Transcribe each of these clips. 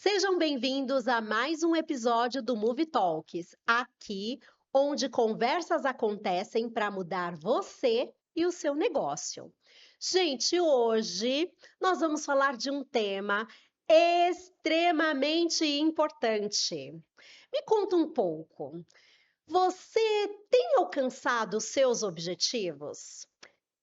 Sejam bem-vindos a mais um episódio do Movie Talks, aqui onde conversas acontecem para mudar você e o seu negócio. Gente, hoje nós vamos falar de um tema extremamente importante. Me conta um pouco. Você tem alcançado os seus objetivos?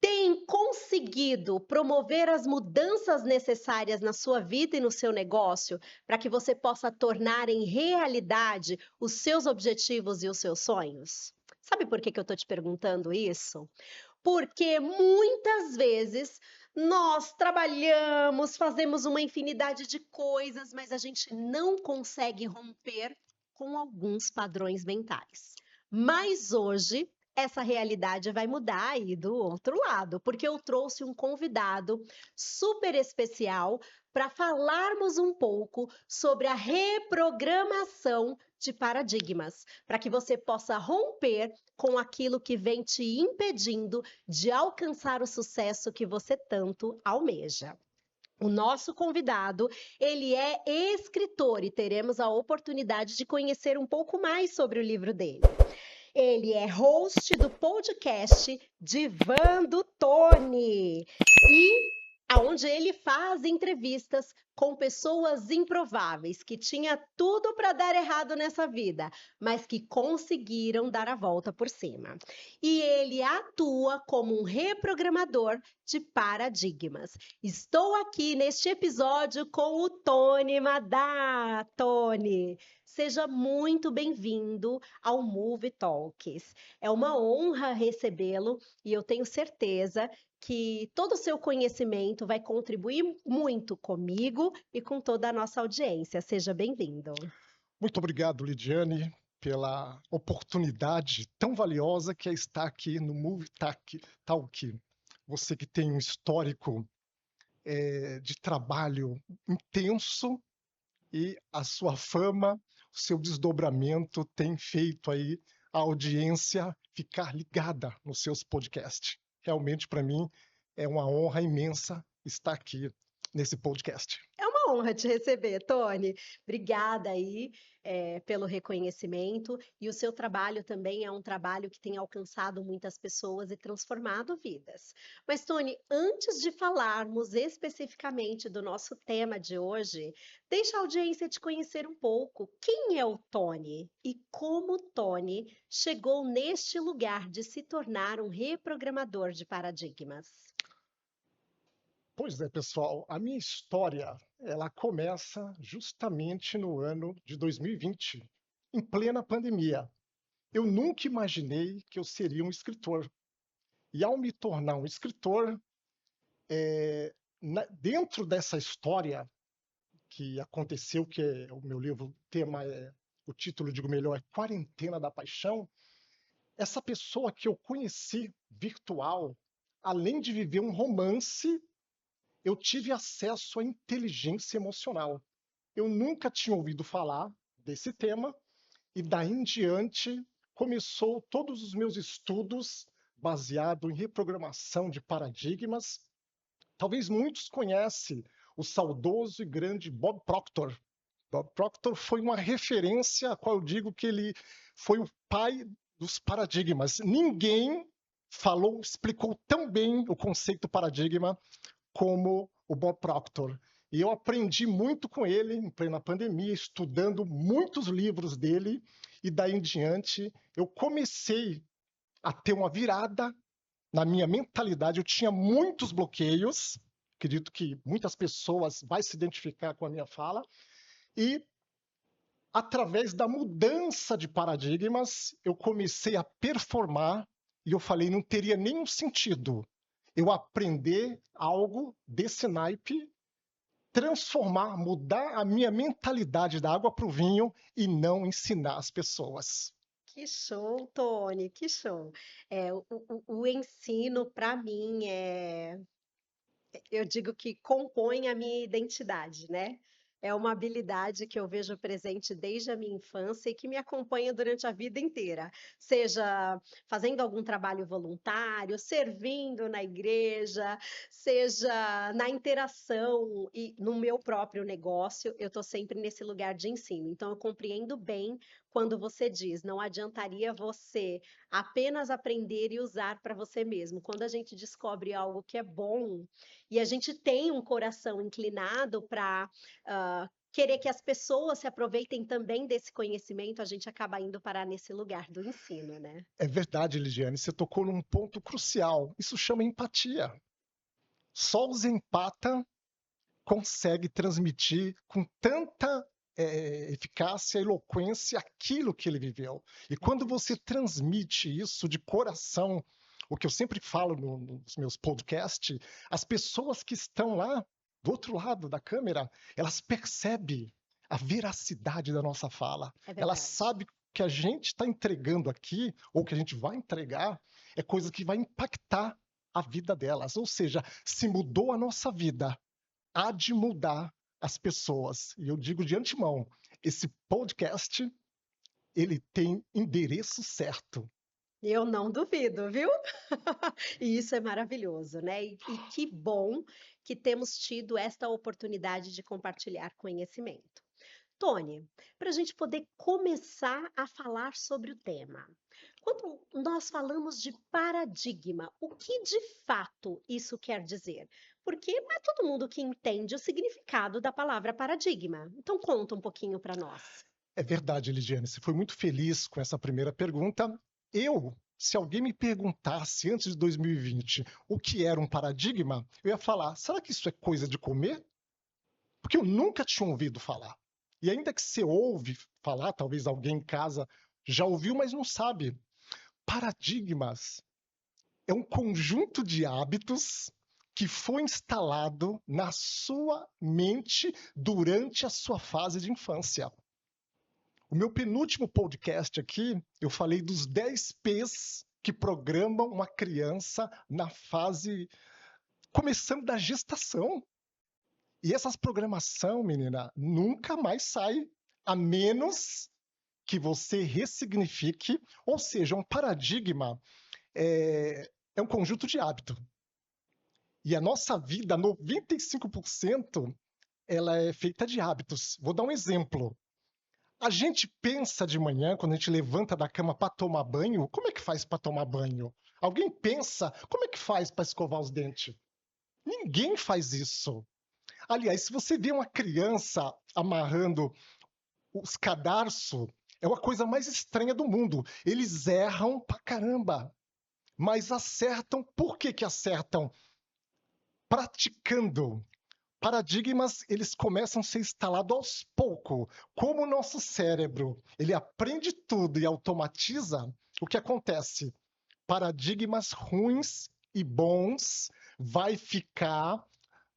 Tem conseguido promover as mudanças necessárias na sua vida e no seu negócio, para que você possa tornar em realidade os seus objetivos e os seus sonhos? Sabe por que eu estou te perguntando isso? Porque muitas vezes nós trabalhamos, fazemos uma infinidade de coisas, mas a gente não consegue romper com alguns padrões mentais. Mas hoje essa realidade vai mudar aí do outro lado, porque eu trouxe um convidado super especial para falarmos um pouco sobre a reprogramação de paradigmas, para que você possa romper com aquilo que vem te impedindo de alcançar o sucesso que você tanto almeja. O nosso convidado, ele é escritor e teremos a oportunidade de conhecer um pouco mais sobre o livro dele. Ele é host do podcast Divã do Tony e aonde ele faz entrevistas com pessoas improváveis que tinha tudo para dar errado nessa vida, mas que conseguiram dar a volta por cima. E ele atua como um reprogramador de paradigmas. Estou aqui neste episódio com o Tony Madá. Tony, seja muito bem-vindo ao Movie Talks. É uma honra recebê-lo e eu tenho certeza que todo o seu conhecimento vai contribuir muito comigo e com toda a nossa audiência. Seja bem-vindo. Muito obrigado, Lidiane, pela oportunidade tão valiosa que é estar aqui no Movie Talk. Você que tem um histórico de trabalho intenso e a sua fama, o seu desdobramento tem feito aí a audiência ficar ligada nos seus podcasts. Realmente, para mim, é uma honra imensa estar aqui nesse podcast. É uma honra te receber, Tony. Obrigada aí, pelo reconhecimento. E o seu trabalho também é um trabalho que tem alcançado muitas pessoas e transformado vidas. Mas, Tony, antes de falarmos especificamente do nosso tema de hoje, deixa a audiência te conhecer um pouco. Quem é o Tony e como o Tony chegou neste lugar de se tornar um reprogramador de paradigmas? Pois é, pessoal, a minha história, ela começa justamente no ano de 2020, em plena pandemia. Eu nunca imaginei que eu seria um escritor. E ao me tornar um escritor, dentro dessa história que aconteceu, o meu livro, o título, digo melhor, é Quarentena da Paixão, essa pessoa que eu conheci virtual, além de viver um romance, eu tive acesso à inteligência emocional. Eu nunca tinha ouvido falar desse tema e daí em diante começou todos os meus estudos baseado em reprogramação de paradigmas. Talvez muitos conhecem o saudoso e grande Bob Proctor. Bob Proctor foi uma referência a qual eu digo que ele foi o pai dos paradigmas. Ninguém explicou tão bem o conceito paradigma como o Bob Proctor. E eu aprendi muito com ele em plena pandemia, estudando muitos livros dele, e daí em diante eu comecei a ter uma virada na minha mentalidade. Eu tinha muitos bloqueios, acredito que muitas pessoas vão se identificar com a minha fala, e através da mudança de paradigmas, eu comecei a performar e eu falei, não teria nenhum sentido eu aprender algo desse naipe, transformar, mudar a minha mentalidade da água para o vinho e não ensinar as pessoas. Que show, Tony, que show. O ensino, para mim, eu digo que compõe a minha identidade, né? É uma habilidade que eu vejo presente desde a minha infância e que me acompanha durante a vida inteira, seja fazendo algum trabalho voluntário, servindo na igreja, seja na interação e no meu próprio negócio, eu estou sempre nesse lugar de ensino. Então, eu compreendo bem quando você diz, não adiantaria você apenas aprender e usar para você mesmo. Quando a gente descobre algo que é bom e a gente tem um coração inclinado para querer que as pessoas se aproveitem também desse conhecimento, a gente acaba indo parar nesse lugar do ensino, né? É verdade, Ligiane, você tocou num ponto crucial. Isso chama empatia. Só os empata consegue transmitir com tanta eficácia, eloquência aquilo que ele viveu. E quando você Verdade. transmite isso de coração, o que eu sempre falo nos meus podcasts, as pessoas que estão lá do outro lado da câmera, elas percebem a veracidade da nossa fala. É Elas verdade. sabem que a gente está entregando aqui, ou que a gente vai entregar, é coisa que vai impactar a vida delas. Ou seja, se mudou a nossa vida, há de mudar as pessoas. E eu digo de antemão, esse podcast, ele tem endereço certo. Eu não duvido, viu? E isso é maravilhoso, né? E que bom que temos tido esta oportunidade de compartilhar conhecimento. Tony, para a gente poder começar a falar sobre o tema, quando nós falamos de paradigma, o que de fato isso quer dizer? Porque não é todo mundo que entende o significado da palavra paradigma. Então, conta um pouquinho para nós. É verdade, Ligiane, você foi muito feliz com essa primeira pergunta. Se alguém me perguntasse antes de 2020 o que era um paradigma, eu ia falar: será que isso é coisa de comer? Porque eu nunca tinha ouvido falar. E ainda que você ouve falar, talvez alguém em casa já ouviu, mas não sabe. Paradigmas é um conjunto de hábitos que foi instalado na sua mente durante a sua fase de infância. O meu penúltimo podcast aqui, eu falei dos 10 P's que programam uma criança na fase começando da gestação. E essas programação, menina, nunca mais sai, a menos que você ressignifique, ou seja, um paradigma é um conjunto de hábito. E a nossa vida, 95%, ela é feita de hábitos. Vou dar um exemplo. A gente pensa de manhã, quando a gente levanta da cama para tomar banho, como é que faz para tomar banho? Alguém pensa, como é que faz para escovar os dentes? Ninguém faz isso. Aliás, se você vê uma criança amarrando os cadarços, é uma coisa mais estranha do mundo. Eles erram pra caramba, mas acertam. Por que que acertam? Praticando. Paradigmas, eles começam a ser instalados aos poucos. Como o nosso cérebro, ele aprende tudo e automatiza, o que acontece? Paradigmas ruins e bons vai ficar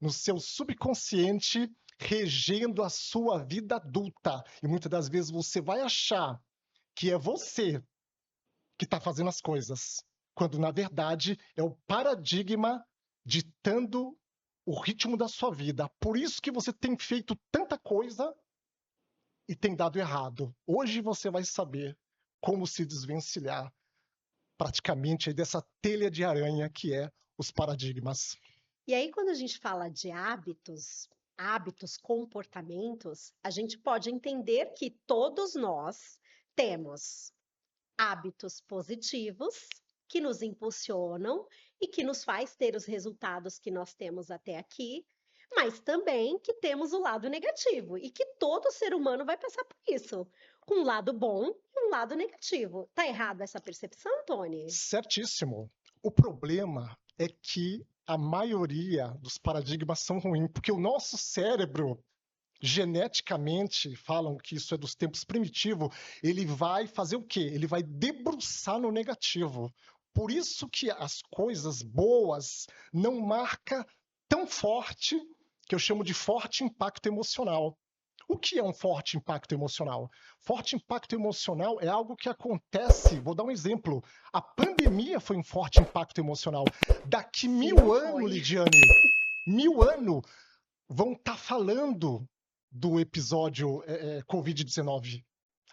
no seu subconsciente regendo a sua vida adulta. E muitas das vezes você vai achar que é você que está fazendo as coisas, quando na verdade é o paradigma ditando o ritmo da sua vida. Por isso que você tem feito tanta coisa e tem dado errado. Hoje você vai saber como se desvencilhar praticamente dessa telha de aranha que é os paradigmas. E aí, quando a gente fala de hábitos, comportamentos, a gente pode entender que todos nós temos hábitos positivos que nos impulsionam e que nos faz ter os resultados que nós temos até aqui, mas também que temos o lado negativo e que todo ser humano vai passar por isso, com um lado bom e um lado negativo. Tá errado essa percepção, Tony? Certíssimo. O problema é que a maioria dos paradigmas são ruins, porque o nosso cérebro, geneticamente, falam que isso é dos tempos primitivos, ele vai fazer o quê? Ele vai debruçar no negativo. Por isso que as coisas boas não marcam tão forte, que eu chamo de forte impacto emocional. O que é um forte impacto emocional? Forte impacto emocional é algo que acontece. Vou dar um exemplo. A pandemia foi um forte impacto emocional. Daqui Se 1000 não anos, foi. Lidiane, 1000 anos, vão estar falando do episódio Covid-19.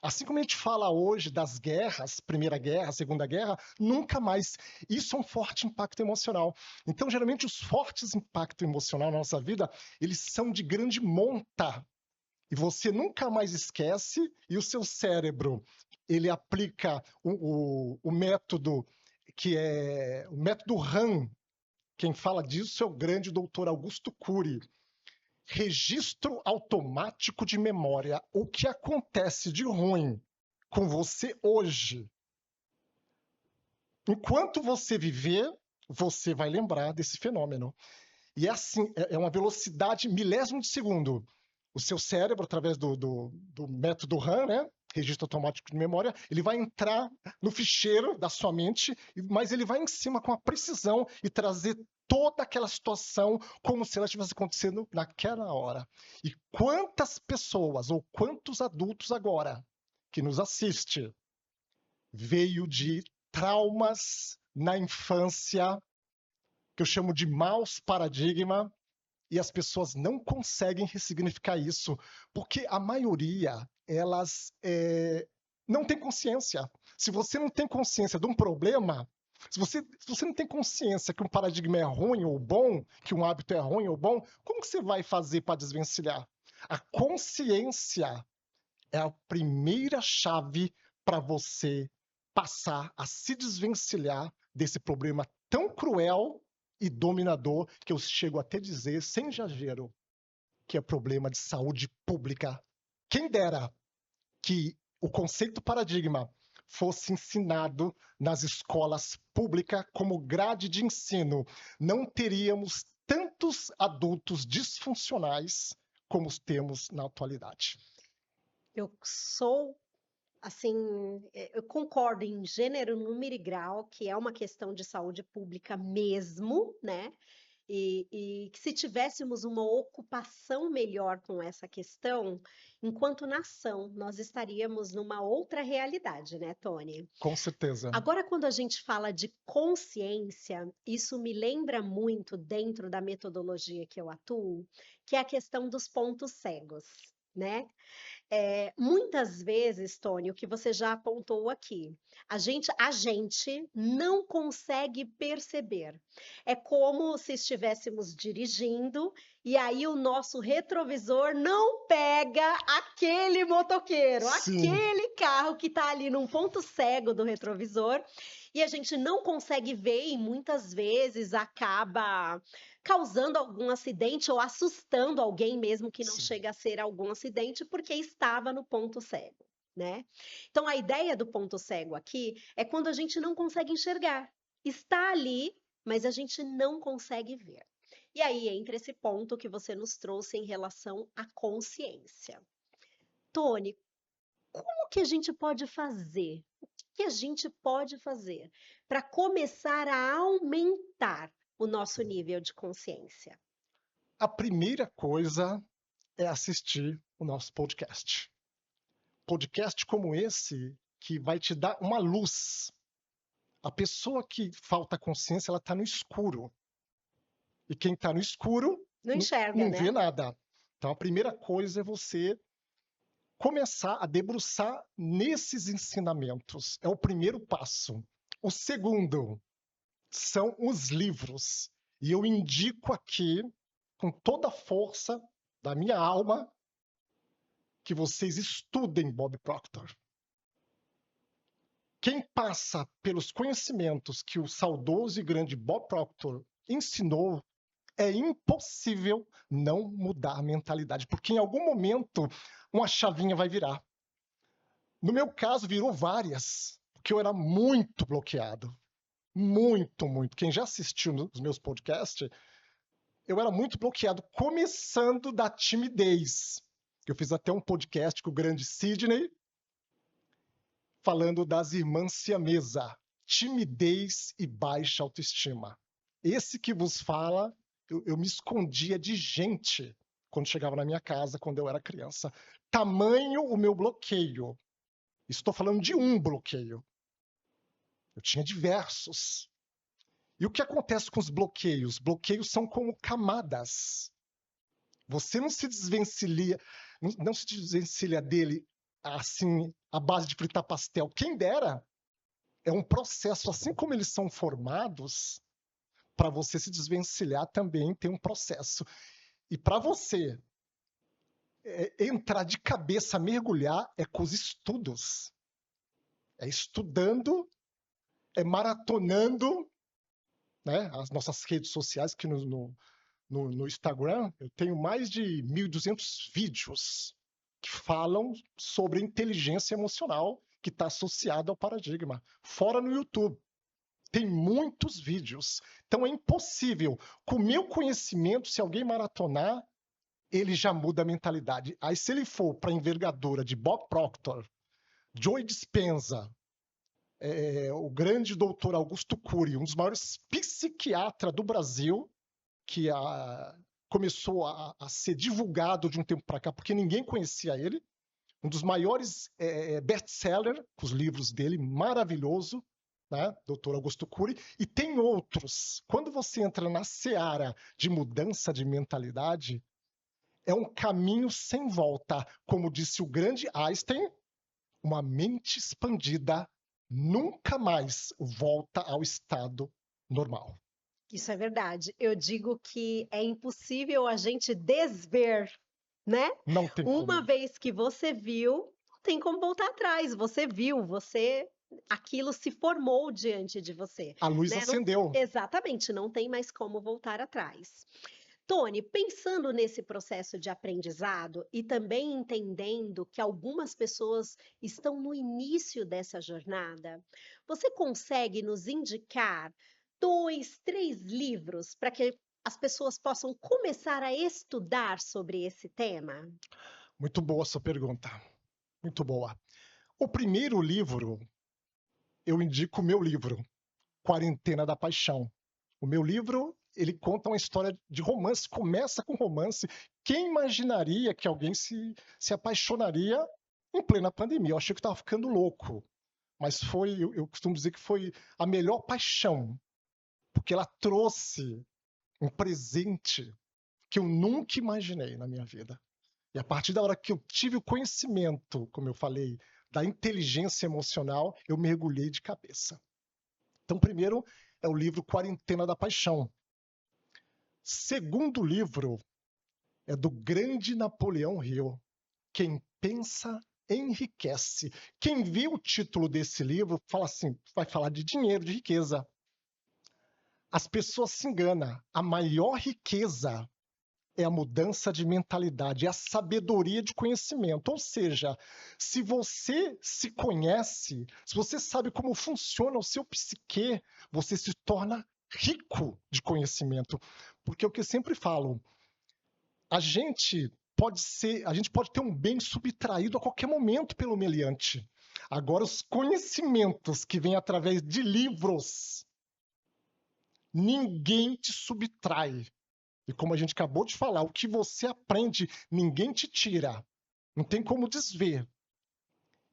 Assim como a gente fala hoje das guerras, Primeira Guerra, Segunda Guerra, nunca mais. Isso é um forte impacto emocional. Então, geralmente, os fortes impactos emocionais na nossa vida, eles são de grande monta. E você nunca mais esquece, e o seu cérebro, ele aplica o método que é o método RAM. Quem fala disso é o grande doutor Augusto Cury. Registro automático de memória. O que acontece de ruim com você hoje? Enquanto você viver, você vai lembrar desse fenômeno. E é assim, é uma velocidade milésimo de segundo. O seu cérebro, através do método RAM, né? Registro automático de memória, ele vai entrar no ficheiro da sua mente, mas ele vai em cima com a precisão e trazer toda aquela situação como se ela estivesse acontecendo naquela hora. E quantas pessoas ou quantos adultos agora que nos assiste veio de traumas na infância, que eu chamo de maus paradigma, e as pessoas não conseguem ressignificar isso, porque a maioria, elas não tem consciência. Se você não tem consciência de um problema, se você não tem consciência que um paradigma é ruim ou bom, que um hábito é ruim ou bom, como que você vai fazer para desvencilhar? A consciência é a primeira chave para você passar a se desvencilhar desse problema tão cruel e dominador que eu chego até dizer, sem exagero, que é problema de saúde pública. Quem dera que o conceito paradigma fosse ensinado nas escolas públicas como grade de ensino. Não teríamos tantos adultos disfuncionais como temos na atualidade. Eu sou, assim, eu concordo em gênero, número e grau, que é uma questão de saúde pública mesmo, né? E que se tivéssemos uma ocupação melhor com essa questão, enquanto nação, nós estaríamos numa outra realidade, né, Tony? Com certeza. Agora, quando a gente fala de consciência, isso me lembra muito, dentro da metodologia que eu atuo, que é a questão dos pontos cegos, né? Muitas vezes, Tony, o que você já apontou aqui, a gente não consegue perceber. É como se estivéssemos dirigindo e aí o nosso retrovisor não pega aquele motoqueiro, Sim. aquele carro que está ali num ponto cego do retrovisor e a gente não consegue ver e muitas vezes acaba causando algum acidente ou assustando alguém mesmo que não Sim. chega a ser algum acidente porque estava no ponto cego, né? Então a ideia do ponto cego aqui é quando a gente não consegue enxergar. Está ali, mas a gente não consegue ver. E aí entra esse ponto que você nos trouxe em relação à consciência. Tony, como que a gente pode fazer? O que a gente pode fazer para começar a aumentar o nosso nível de consciência? A primeira coisa é assistir o nosso podcast. Podcast como esse que vai te dar uma luz. A pessoa que falta consciência, ela está no escuro. E quem está no escuro Não enxerga, não vê né? nada. Então, a primeira coisa é você começar a debruçar nesses ensinamentos. É o primeiro passo. O segundo são os livros. E eu indico aqui, com toda a força da minha alma, que vocês estudem Bob Proctor. Quem passa pelos conhecimentos que o saudoso e grande Bob Proctor ensinou, é impossível não mudar a mentalidade, porque em algum momento uma chavinha vai virar. No meu caso, virou várias, porque eu era muito bloqueado. Muito, muito. Quem já assistiu nos meus podcasts, eu era muito bloqueado, começando da timidez. Eu fiz até um podcast com o grande Sidney, falando das irmãs siamesa, timidez e baixa autoestima. Esse que vos fala, eu me escondia de gente quando chegava na minha casa, quando eu era criança. Tamanho o meu bloqueio. Estou falando de um bloqueio. Eu tinha diversos. E o que acontece com os bloqueios? Bloqueios são como camadas. Você não se desvencilha. não se desvencilha dele assim, à base de fritar pastel. Quem dera, é um processo, assim como eles são formados, para você se desvencilhar também tem um processo. E para você entrar de cabeça, mergulhar, é com os estudos. É estudando, é maratonando, né? As nossas redes sociais, que no Instagram, eu tenho mais de 1.200 vídeos que falam sobre inteligência emocional que está associada ao paradigma. Fora no YouTube. Tem muitos vídeos. Então é impossível. Com o meu conhecimento, se alguém maratonar, ele já muda a mentalidade. Aí se ele for para a envergadura de Bob Proctor, Joe Dispenza, o grande doutor Augusto Cury, um dos maiores psiquiatras do Brasil, que começou a ser divulgado de um tempo para cá, porque ninguém conhecia ele, um dos maiores best-seller, os livros dele, maravilhoso, né? Dr. Augusto Cury, e tem outros. Quando você entra na seara de mudança de mentalidade, é um caminho sem volta. Como disse o grande Einstein, uma mente expandida nunca mais volta ao estado normal. Isso é verdade. Eu digo que é impossível a gente desver, né? Não tem Uma como. vez que você viu, não tem como voltar atrás. Você viu, aquilo se formou diante de você, A luz né? acendeu. Exatamente, não tem mais como voltar atrás. Tony, pensando nesse processo de aprendizado e também entendendo que algumas pessoas estão no início dessa jornada, você consegue nos indicar 2, 3 livros para que as pessoas possam começar a estudar sobre esse tema? Muito boa a sua pergunta. Muito boa. O primeiro livro, eu indico o meu livro, Quarentena da Paixão. O meu livro, ele conta uma história de romance, começa com romance. Quem imaginaria que alguém se apaixonaria em plena pandemia? Eu achei que estava ficando louco, mas eu costumo dizer que foi a melhor paixão, porque ela trouxe um presente que eu nunca imaginei na minha vida. E a partir da hora que eu tive o conhecimento, como eu falei, da inteligência emocional, eu mergulhei de cabeça. Então, primeiro é o livro Quarentena da Paixão. Segundo livro é do grande Napoleão Hill, Quem Pensa Enriquece. Quem vê o título desse livro fala assim, vai falar de dinheiro, de riqueza. As pessoas se enganam. A maior riqueza é a mudança de mentalidade, é a sabedoria de conhecimento. Ou seja, se você se conhece, se você sabe como funciona o seu psique, você se torna rico de conhecimento. Porque é o que eu sempre falo, a gente pode ter um bem subtraído a qualquer momento pelo meliante. Agora, os conhecimentos que vêm através de livros, ninguém te subtrai. E como a gente acabou de falar, o que você aprende, ninguém te tira. Não tem como desver.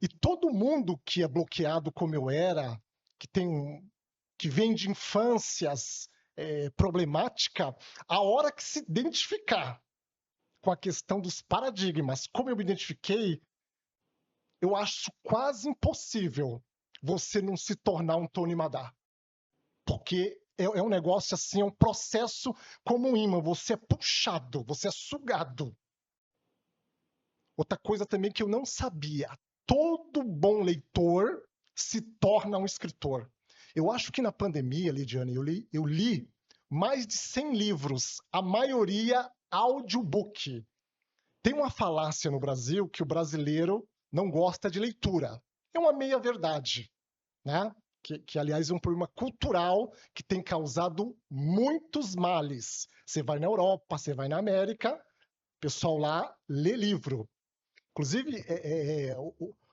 E todo mundo que é bloqueado como eu era, que vem de infâncias problemática, a hora que se identificar com a questão dos paradigmas, como eu me identifiquei, eu acho quase impossível você não se tornar um Tony Madar. Porque é um negócio assim, é um processo como um imã, você é puxado, você é sugado. Outra coisa também que eu não sabia, todo bom leitor se torna um escritor. Eu acho que na pandemia, Lidiane, eu li mais de 100 livros, a maioria audiobook. Tem uma falácia no Brasil que o brasileiro não gosta de leitura. É uma meia-verdade, né? Que, aliás, é um problema cultural que tem causado muitos males. Você vai na Europa, você vai na América, o pessoal lá lê livro. Inclusive,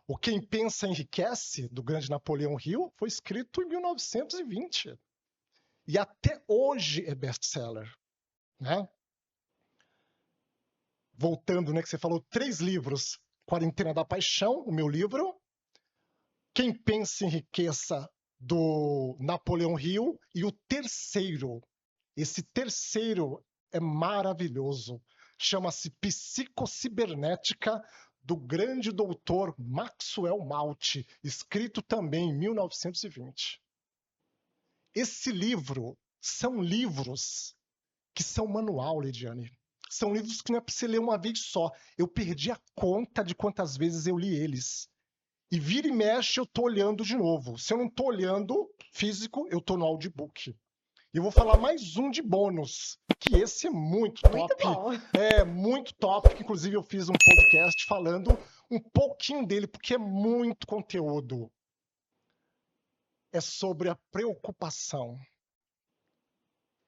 o Quem Pensa Enriquece, do grande Napoleão Hill, foi escrito em 1920. E até hoje é best-seller, né? Voltando, né, que você falou 3 livros. Quarentena da Paixão, o meu livro. Quem Pensa Enriqueça, do Napoleão Hill. E o terceiro, esse terceiro é maravilhoso. chama-se Psicocibernética, do grande doutor Maxwell Maltz, escrito também em 1920. Esse livro são livros que são manual, Lidiane. São livros que não é para você ler uma vez só. Eu perdi a conta de quantas vezes eu li eles. E vira e mexe, eu estou olhando de novo. Se eu não estou olhando físico, eu estou no audiobook. E eu vou falar mais um de bônus, que esse é muito Muito top. bom. É muito top, que inclusive eu fiz um podcast falando um pouquinho dele, porque é muito conteúdo. É sobre a preocupação.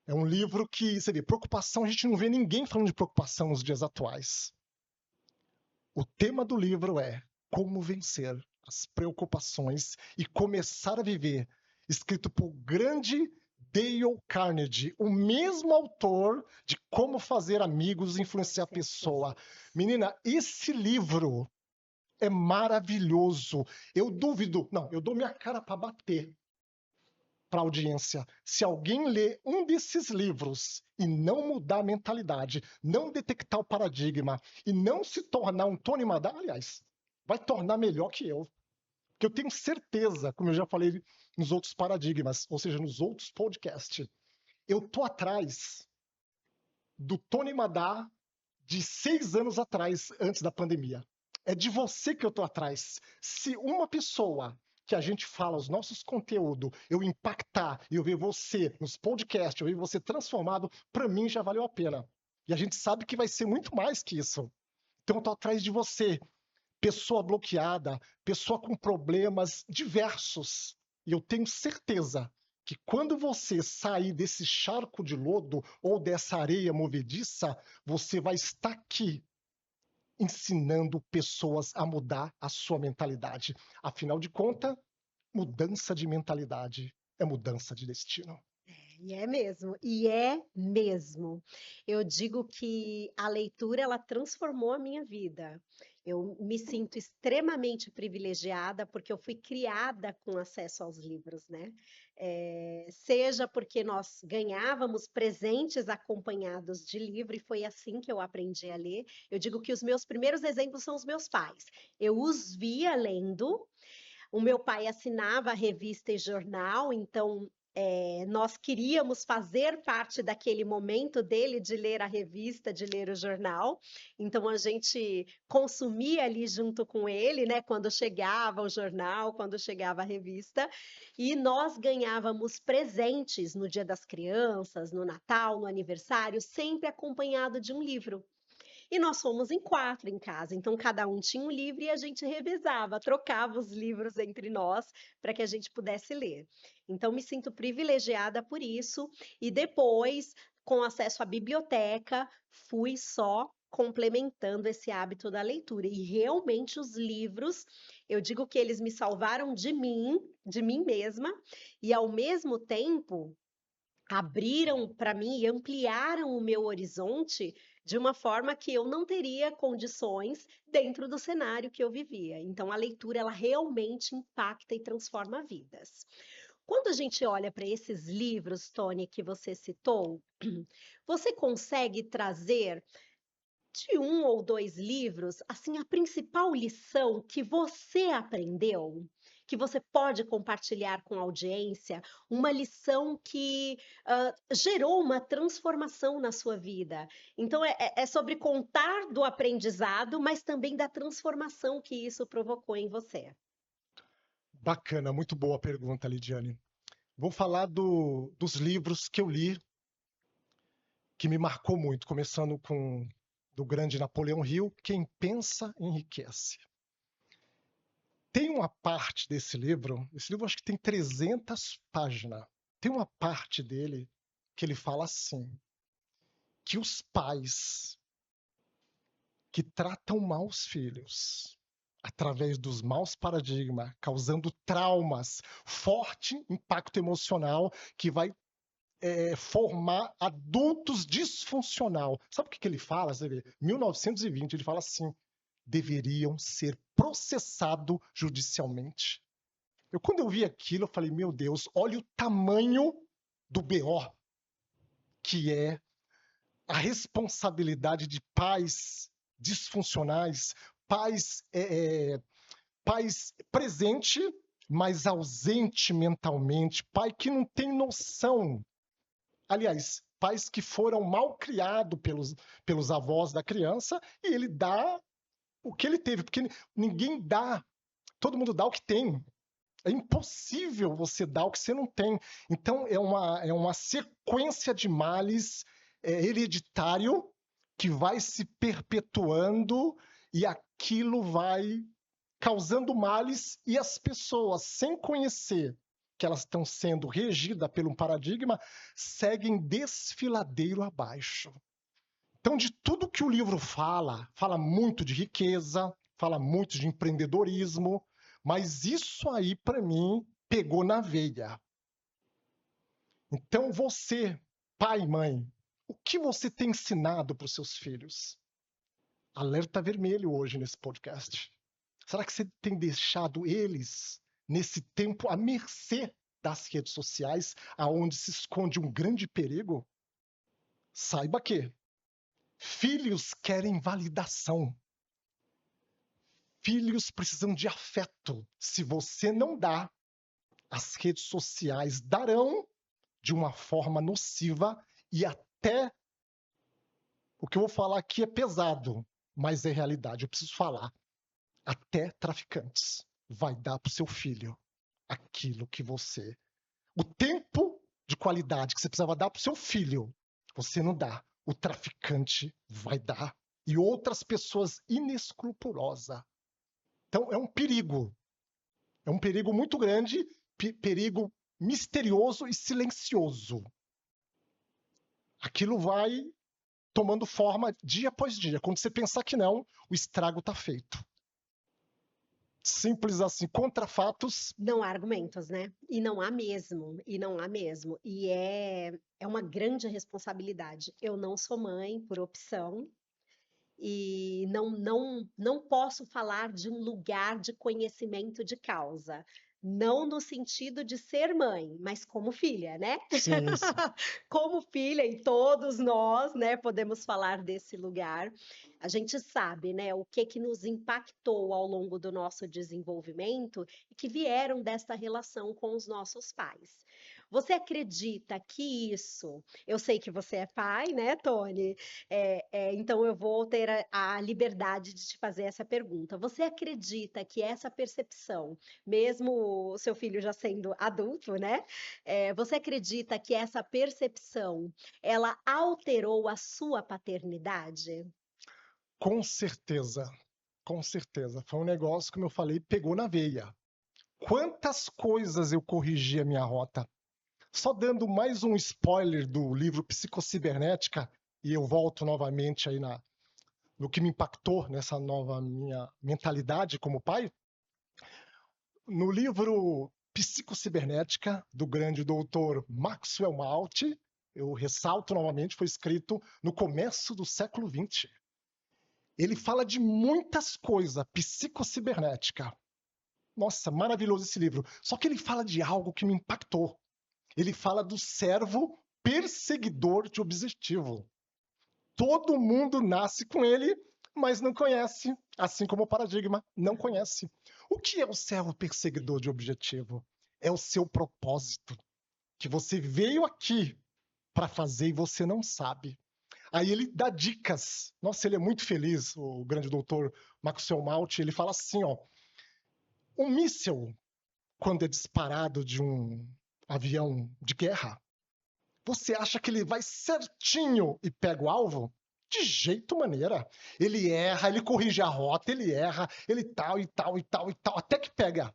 É um livro que, você vê, preocupação, a gente não vê ninguém falando de preocupação nos dias atuais. O tema do livro é Como Vencer as Preocupações e Começar a Viver, escrito por grande Dale Carnegie, o mesmo autor de Como Fazer Amigos e Influenciar a Pessoa. Menina, esse livro é maravilhoso. Eu duvido, não, eu dou minha cara para bater para a audiência. Se alguém ler um desses livros e não mudar a mentalidade, não detectar o paradigma e não se tornar um Tony Madá, aliás, vai tornar melhor que eu. Porque eu tenho certeza, como eu já falei nos outros paradigmas, ou seja, nos outros podcasts, eu tô atrás do Tony Madá de 6 anos atrás, antes da pandemia. É de você que eu tô atrás. Se uma pessoa que a gente fala os nossos conteúdos, eu impactar e eu ver você nos podcasts, eu ver você transformado, para mim já valeu a pena. E a gente sabe que vai ser muito mais que isso. Então eu tô atrás de você, pessoa bloqueada, pessoa com problemas diversos. E eu tenho certeza que quando você sair desse charco de lodo ou dessa areia movediça, você vai estar aqui ensinando pessoas a mudar a sua mentalidade. Afinal de contas, mudança de mentalidade é mudança de destino. E é mesmo, e é mesmo. Eu digo que a leitura ela transformou a minha vida. Eu me sinto extremamente privilegiada porque eu fui criada com acesso aos livros, né? Seja porque nós ganhávamos presentes acompanhados de livro e foi assim que eu aprendi a ler. Eu digo que os meus primeiros exemplos são os meus pais. Eu os via lendo. O meu pai assinava a revista e jornal, então nós queríamos fazer parte daquele momento dele de ler a revista, de ler o jornal. Então a gente consumia ali junto com ele, né? Quando chegava o jornal, quando chegava a revista, e nós ganhávamos presentes no Dia das Crianças, no Natal, no aniversário, sempre acompanhado de um livro. E nós fomos em 4 em casa, então cada um tinha um livro e a gente revezava, trocava os livros entre nós para que a gente pudesse ler. Então me sinto privilegiada por isso e depois, com acesso à biblioteca, fui só complementando esse hábito da leitura. E realmente os livros, eu digo que eles me salvaram de mim mesma, e ao mesmo tempo abriram para mim e ampliaram o meu horizonte de uma forma que eu não teria condições dentro do cenário que eu vivia. Então, a leitura, ela realmente impacta e transforma vidas. Quando a gente olha para esses livros, Tony, que você citou, você consegue trazer de um ou dois livros, assim, a principal lição que você aprendeu, que você pode compartilhar com a audiência, uma lição que gerou uma transformação na sua vida. Então, é sobre contar do aprendizado, mas também da transformação que isso provocou em você. Bacana, muito boa a pergunta, Lidiane. Vou falar dos livros que eu li, que me marcou muito, começando com do grande Napoleão Hill, Quem Pensa Enriquece. Tem uma parte desse livro, esse livro acho que tem 300 páginas, tem uma parte dele que ele fala assim, que os pais que tratam mal os filhos, através dos maus paradigmas, causando traumas, forte impacto emocional que vai formar adultos disfuncional. Sabe o que ele fala? 1920, ele fala assim, deveriam ser processados judicialmente. Quando eu vi aquilo, eu falei, meu Deus, olha o tamanho do BO que é a responsabilidade de pais disfuncionais, pais, pais presente, mas ausente mentalmente, pai que não tem noção. Aliás, pais que foram mal criados pelos avós da criança e ele dá o que ele teve, porque ninguém dá, todo mundo dá o que tem. É impossível você dar o que você não tem. Então, é uma sequência de males hereditário que vai se perpetuando e aquilo vai causando males e as pessoas, sem conhecer que elas estão sendo regidas por um paradigma, seguem desfiladeiro abaixo. Então, de tudo que o livro fala muito de riqueza, fala muito de empreendedorismo, mas isso aí, para mim, pegou na veia. Então, você, pai e mãe, o que você tem ensinado para os seus filhos? Alerta vermelho hoje nesse podcast. Será que você tem deixado eles, nesse tempo, à mercê das redes sociais, aonde se esconde um grande perigo? Saiba que filhos querem validação. Filhos precisam de afeto. Se você não dá, as redes sociais darão de uma forma nociva e até o que eu vou falar aqui é pesado, mas é realidade, eu preciso falar. Até traficantes vai dar para o seu filho aquilo que você... O tempo de qualidade que você precisava dar para o seu filho, você não dá. O traficante vai dar. E outras pessoas inescrupulosas. Então, é um perigo. É um perigo muito grande, perigo misterioso e silencioso. Aquilo vai tomando forma dia após dia. Quando você pensar que não, o estrago está feito. Simples assim, contra fatos. Não há argumentos, né? E não há mesmo, e não há mesmo. E é uma grande responsabilidade. Eu não sou mãe por opção e não posso falar de um lugar de conhecimento de causa. Não no sentido de ser mãe, mas como filha, né? Sim, sim. Como filha, e todos nós, né, podemos falar desse lugar. A gente sabe, né, o que que nos impactou ao longo do nosso desenvolvimento e que vieram dessa relação com os nossos pais. Você acredita que isso? Eu sei que você é pai, né, Tony? Então eu vou ter a liberdade de te fazer essa pergunta. Você acredita que essa percepção, mesmo o seu filho já sendo adulto, né? Você acredita que essa percepção, ela alterou a sua paternidade? Com certeza, com certeza. Foi um negócio, como eu falei, pegou na veia. Quantas coisas eu corrigi a minha rota. Só dando mais um spoiler do livro Psicocibernética, e eu volto novamente aí no que me impactou nessa nova minha mentalidade como pai. No livro Psicocibernética, do grande doutor Maxwell Maltz, eu ressalto novamente, foi escrito no começo do século XX. Ele fala de muitas coisas, psicocibernética. Nossa, maravilhoso esse livro. Só que ele fala de algo que me impactou. Ele fala do servo perseguidor de objetivo. Todo mundo nasce com ele, mas não conhece, assim como o paradigma não conhece. O que é o servo perseguidor de objetivo? É o seu propósito, que você veio aqui para fazer e você não sabe. Aí ele dá dicas. Nossa, ele é muito feliz, o grande doutor Maxwell Maltz. Ele fala assim, ó, um míssil, quando é disparado de um avião de guerra, você acha que ele vai certinho e pega o alvo? De jeito maneira. Ele erra, ele corrige a rota, ele erra, ele tal e tal e tal e tal, até que pega.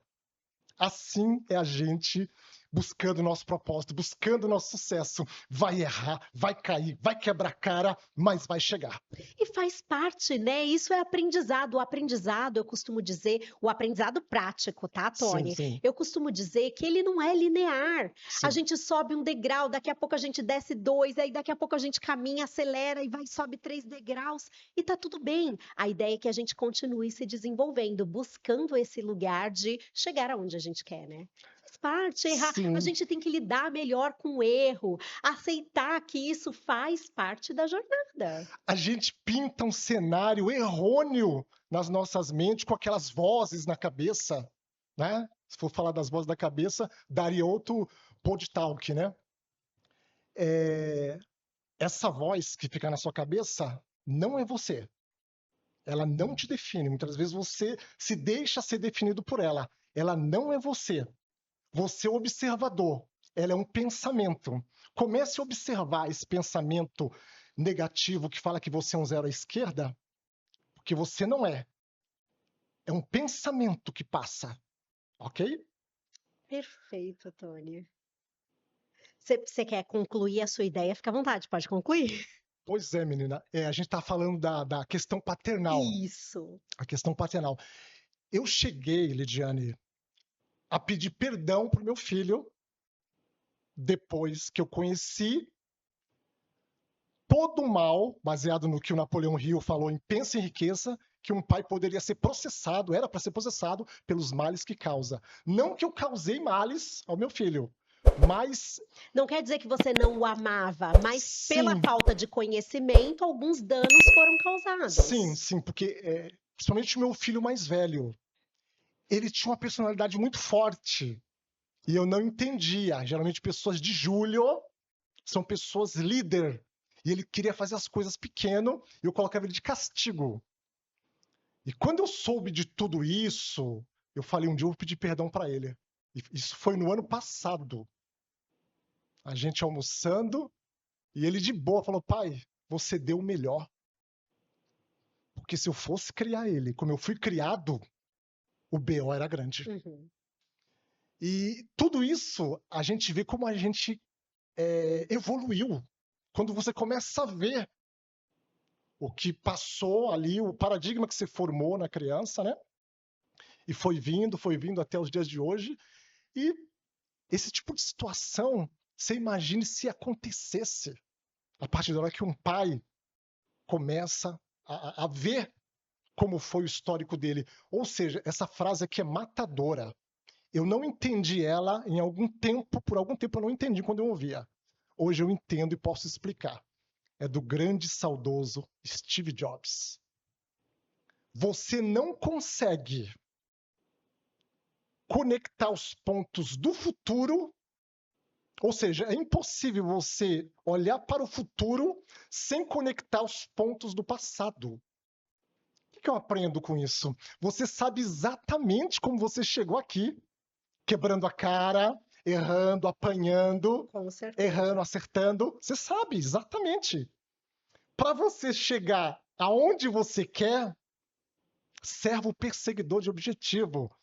Assim é a gente buscando o nosso propósito, buscando o nosso sucesso. Vai errar, vai cair, vai quebrar a cara, mas vai chegar. E faz parte, né? Isso é aprendizado. O aprendizado, eu costumo dizer, o aprendizado prático, tá, Sim, Tony? sim, Eu costumo dizer que ele não é linear. A sim. gente sobe um degrau, daqui a pouco a gente desce dois, aí daqui a pouco a gente caminha, acelera e vai sobe 3 degraus e tá tudo bem. A ideia é que a gente continue se desenvolvendo, buscando esse lugar de chegar aonde a gente quer, né? parte, errar. A Sim, gente tem que lidar melhor com o erro, aceitar que isso faz parte da jornada. a gente pinta um cenário errôneo nas nossas mentes com aquelas vozes na cabeça, né? Se for falar das vozes da cabeça, daria outro podtalk, né? Essa voz que fica na sua cabeça não é você. Ela não te define. Muitas vezes você se deixa ser definido por ela. Ela não é você. Você é o observador. Ela é um pensamento. Comece a observar esse pensamento negativo que fala que você é um zero à esquerda, porque você não é. É um pensamento que passa, ok? Perfeito, Tony. Você quer concluir a sua ideia? Fica à vontade, pode concluir. Pois é, menina. A gente está falando da questão paternal. Isso. A questão paternal. Eu cheguei, Lidiane, a pedir perdão para o meu filho depois que eu conheci todo o mal, baseado no que o Napoleão Hill falou em Pensa em Riqueza, que um pai poderia ser processado, era para ser processado pelos males que causa. Não que eu causei males ao meu filho, mas Não quer dizer que você não o amava, mas pela sim, falta de conhecimento, alguns danos foram sim, causados. sim, porque principalmente o meu filho mais velho, ele tinha uma personalidade muito forte e eu não entendia. Geralmente pessoas de julho são pessoas líder e ele queria fazer as coisas pequeno e eu colocava ele de castigo. E quando eu soube de tudo isso, eu falei um dia eu vou pedir perdão para ele. E isso foi no ano passado. A gente almoçando e ele de boa falou: pai, você deu o melhor. Porque se eu fosse criar ele como eu fui criado, o BO era grande. Uhum. E tudo isso a gente vê como a gente evoluiu. Quando você começa a ver o que passou ali, o paradigma que se formou na criança, né? E foi vindo até os dias de hoje. E esse tipo de situação, você imagine se acontecesse a partir da hora que um pai começa a ver como foi o histórico dele. Ou seja, essa frase aqui é matadora. Eu não entendi ela em algum tempo, por algum tempo eu não entendi quando eu ouvia. Hoje eu entendo e posso explicar. É do grande saudoso Steve Jobs. Você não consegue conectar os pontos do futuro, ou seja, é impossível você olhar para o futuro sem conectar os pontos do passado. O que eu aprendo com isso? Você sabe exatamente como você chegou aqui, quebrando a cara, errando, apanhando, Com errando, certeza. acertando. Você sabe exatamente. Para você chegar aonde você quer, serve o perseguidor de objetivo.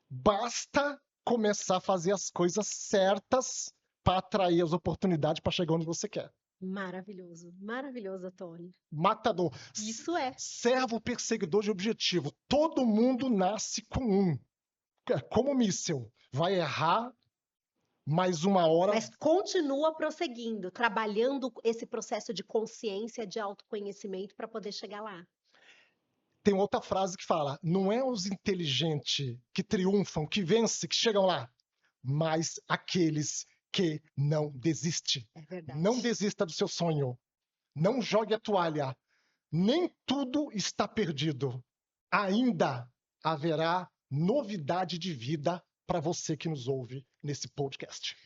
Basta começar a fazer as coisas certas para atrair as oportunidades para chegar onde você quer. Maravilhoso, maravilhoso, Tony. Matador. Isso é. Servo perseguidor de objetivo. Todo mundo nasce com um. É como míssil. Vai errar, mas uma hora. Mas continua prosseguindo, trabalhando esse processo de consciência, de autoconhecimento para poder chegar lá. Tem outra frase que fala: não é os inteligentes que triunfam, que vencem, que chegam lá, mas aqueles que não desistem. É Não verdade. desista do seu sonho. Não jogue a toalha. Nem tudo está perdido. Ainda haverá novidade de vida para você que nos ouve nesse podcast.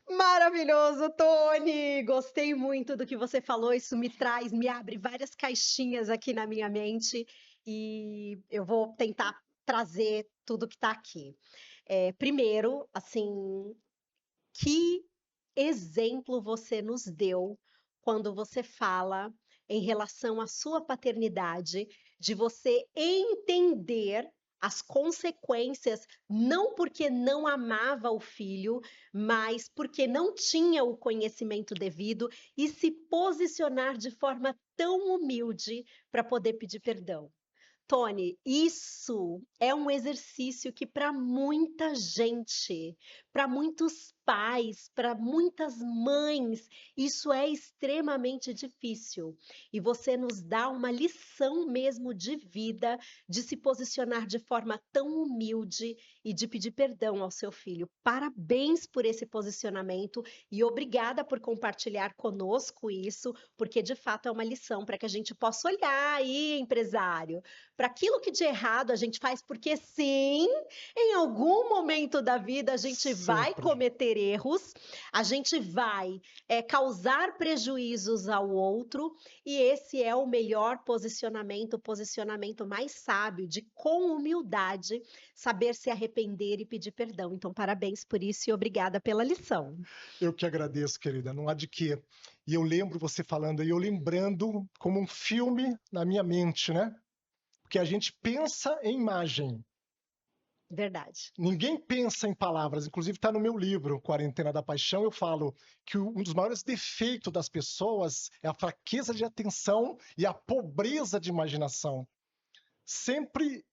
Maravilhoso, Tony! Gostei muito do que você falou. Isso me abre várias caixinhas aqui na minha mente e eu vou tentar trazer tudo que está aqui. Primeiro, assim, que exemplo você nos deu quando você fala em relação à sua paternidade, de você entender as consequências, não porque não amava o filho, mas porque não tinha o conhecimento devido e se posicionar de forma tão humilde para poder pedir perdão. Tony, isso é um exercício que para muita gente, para muitos pais, para muitas mães, isso é extremamente difícil. E você nos dá uma lição mesmo de vida, de se posicionar de forma tão humilde e de pedir perdão ao seu filho. Parabéns por esse posicionamento e obrigada por compartilhar conosco isso, porque de fato é uma lição para que a gente possa olhar aí, empresário, para aquilo que de errado a gente faz, porque sim, em algum momento da vida a gente vai Sempre. cometer erros, a gente vai causar prejuízos ao outro, e esse é o melhor posicionamento, o posicionamento mais sábio, de com humildade saber se arrepender e pedir perdão. Então, parabéns por isso e obrigada pela lição. Eu que agradeço, querida, não há de quê. E eu lembro você falando, e eu lembrando como um filme na minha mente, né? Porque a gente pensa em imagem, Verdade. ninguém pensa em palavras. Inclusive está no meu livro, Quarentena da Paixão, eu falo que um dos maiores defeitos das pessoas é a fraqueza de atenção e a pobreza de imaginação. Sempre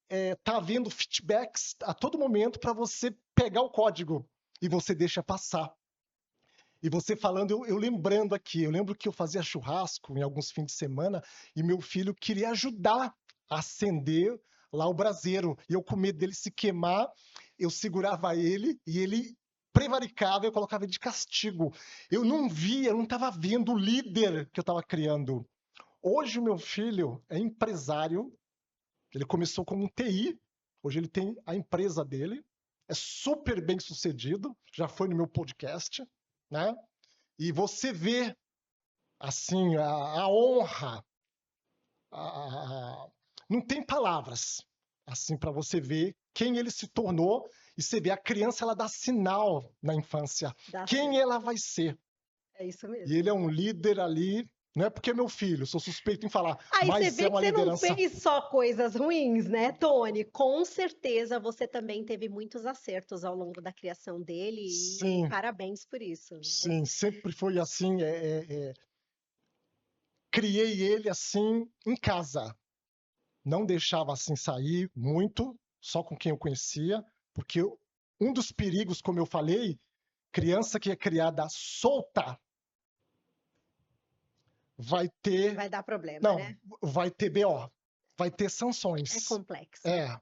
tá havendo feedbacks a todo momento para você pegar o código e você deixa passar. E você falando, eu lembrando aqui, eu lembro que eu fazia churrasco em alguns fins de semana e meu filho queria ajudar a acender lá o braseiro. E eu, com medo dele se queimar, eu segurava ele e ele prevaricava, eu colocava ele de castigo. Eu não via, eu não estava vendo o líder que eu estava criando. Hoje o meu filho é empresário, ele começou como um TI, hoje ele tem a empresa dele, é super bem sucedido, já foi no meu podcast, né? E você vê, assim, a honra, a- não tem palavras, assim, para você ver quem ele se tornou e você vê a criança, ela dá sinal na infância, Dá sim. quem ela vai ser. É isso E ele mesmo. é um líder ali, não é porque é meu filho, sou suspeito em falar, Aí você mas é vê que uma você não liderança. fez só coisas ruins, né, Tony? Com certeza você também teve muitos acertos ao longo da criação dele e Sim, parabéns por isso, viu? sim, sempre foi assim, criei ele assim em casa. Não deixava assim sair muito, só com quem eu conhecia, porque um dos perigos, como eu falei, criança que é criada solta vai ter, Vai dar problema, não, né? vai ter BO, vai ter É sanções. complexo. É,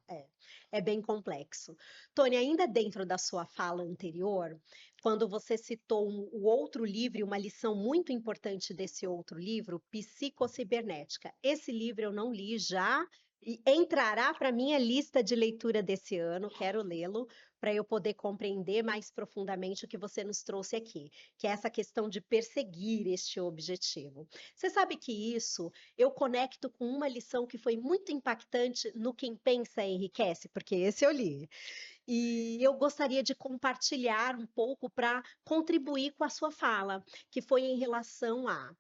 É bem complexo. Tony, ainda dentro da sua fala anterior, quando você citou o outro livro, e uma lição muito importante desse outro livro, Psicocibernética. Esse livro eu não li já e entrará para minha lista de leitura desse ano, quero lê-lo, para eu poder compreender mais profundamente o que você nos trouxe aqui, que é essa questão de perseguir este objetivo. Você sabe que isso eu conecto com uma lição que foi muito impactante no Quem Pensa Enriquece, porque esse eu li. E eu gostaria de compartilhar um pouco para contribuir com a sua fala, que foi em relação a.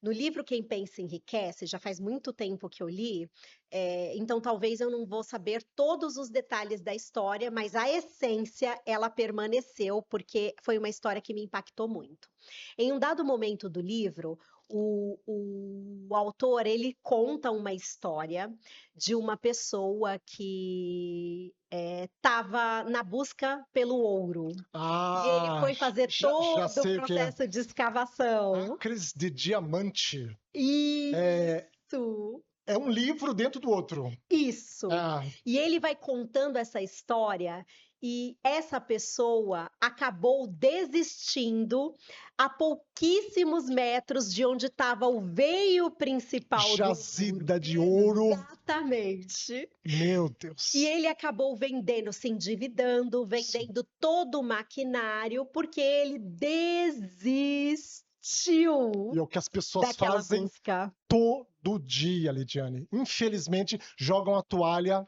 No livro Quem Pensa Enriquece, já faz muito tempo que eu li, então talvez eu não vou saber todos os detalhes da história, mas a essência ela permaneceu, porque foi uma história que me impactou muito. Em um dado momento do livro, o autor ele conta uma história de uma pessoa que estava na busca pelo ouro. E ele ah, foi fazer já todo o sei o que é. processo de escavação. Acres de Diamante. Isso, É um livro dentro do outro. isso. Ah, E ele vai contando essa história e essa pessoa acabou desistindo a pouquíssimos metros de onde estava o veio principal do ouro. jazida de ouro. Exatamente. Meu E Deus. ele acabou vendendo, se endividando, Sim. vendendo todo o maquinário, porque ele E desistiu é o que as pessoas daquela fazem busca. todo dia, Lidiane. Infelizmente, jogam a toalha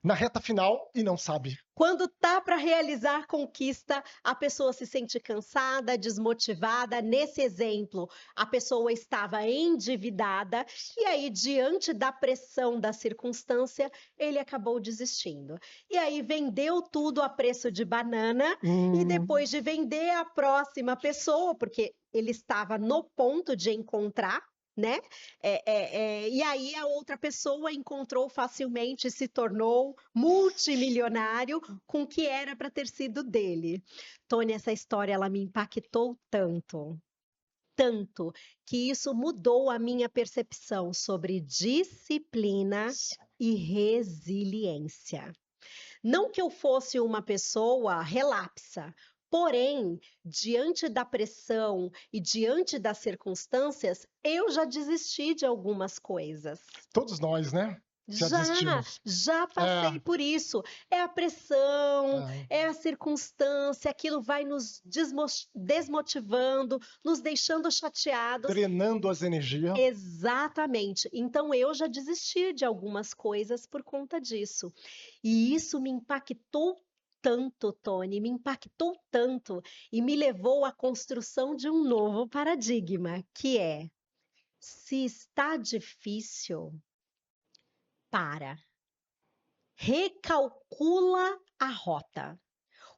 na reta final e não sabe. Quando tá para realizar a conquista, a pessoa se sente cansada, desmotivada. Nesse exemplo, a pessoa estava endividada e aí, diante da pressão da circunstância, ele acabou desistindo. E aí vendeu tudo a preço de banana e Hum, depois de vender a próxima pessoa, porque ele estava no ponto de encontrar né? E aí a outra pessoa encontrou facilmente e se tornou multimilionário com o que era para ter sido dele. Tony, essa história ela me impactou tanto, tanto, que isso mudou a minha percepção sobre disciplina e resiliência. Não que eu fosse uma pessoa relapsa, porém, diante da pressão e diante das circunstâncias, eu já desisti de algumas coisas. Todos nós, né? Já Já, desistimos. já passei É, por isso. É a pressão, é. é a circunstância, aquilo vai nos desmotivando, nos deixando chateados. Drenando as energias. Exatamente. Então eu já desisti de algumas coisas por conta disso. E isso me impactou tanto, Tony, me impactou tanto e me levou à construção de um novo paradigma, que é: se está difícil, para. Recalcula a rota.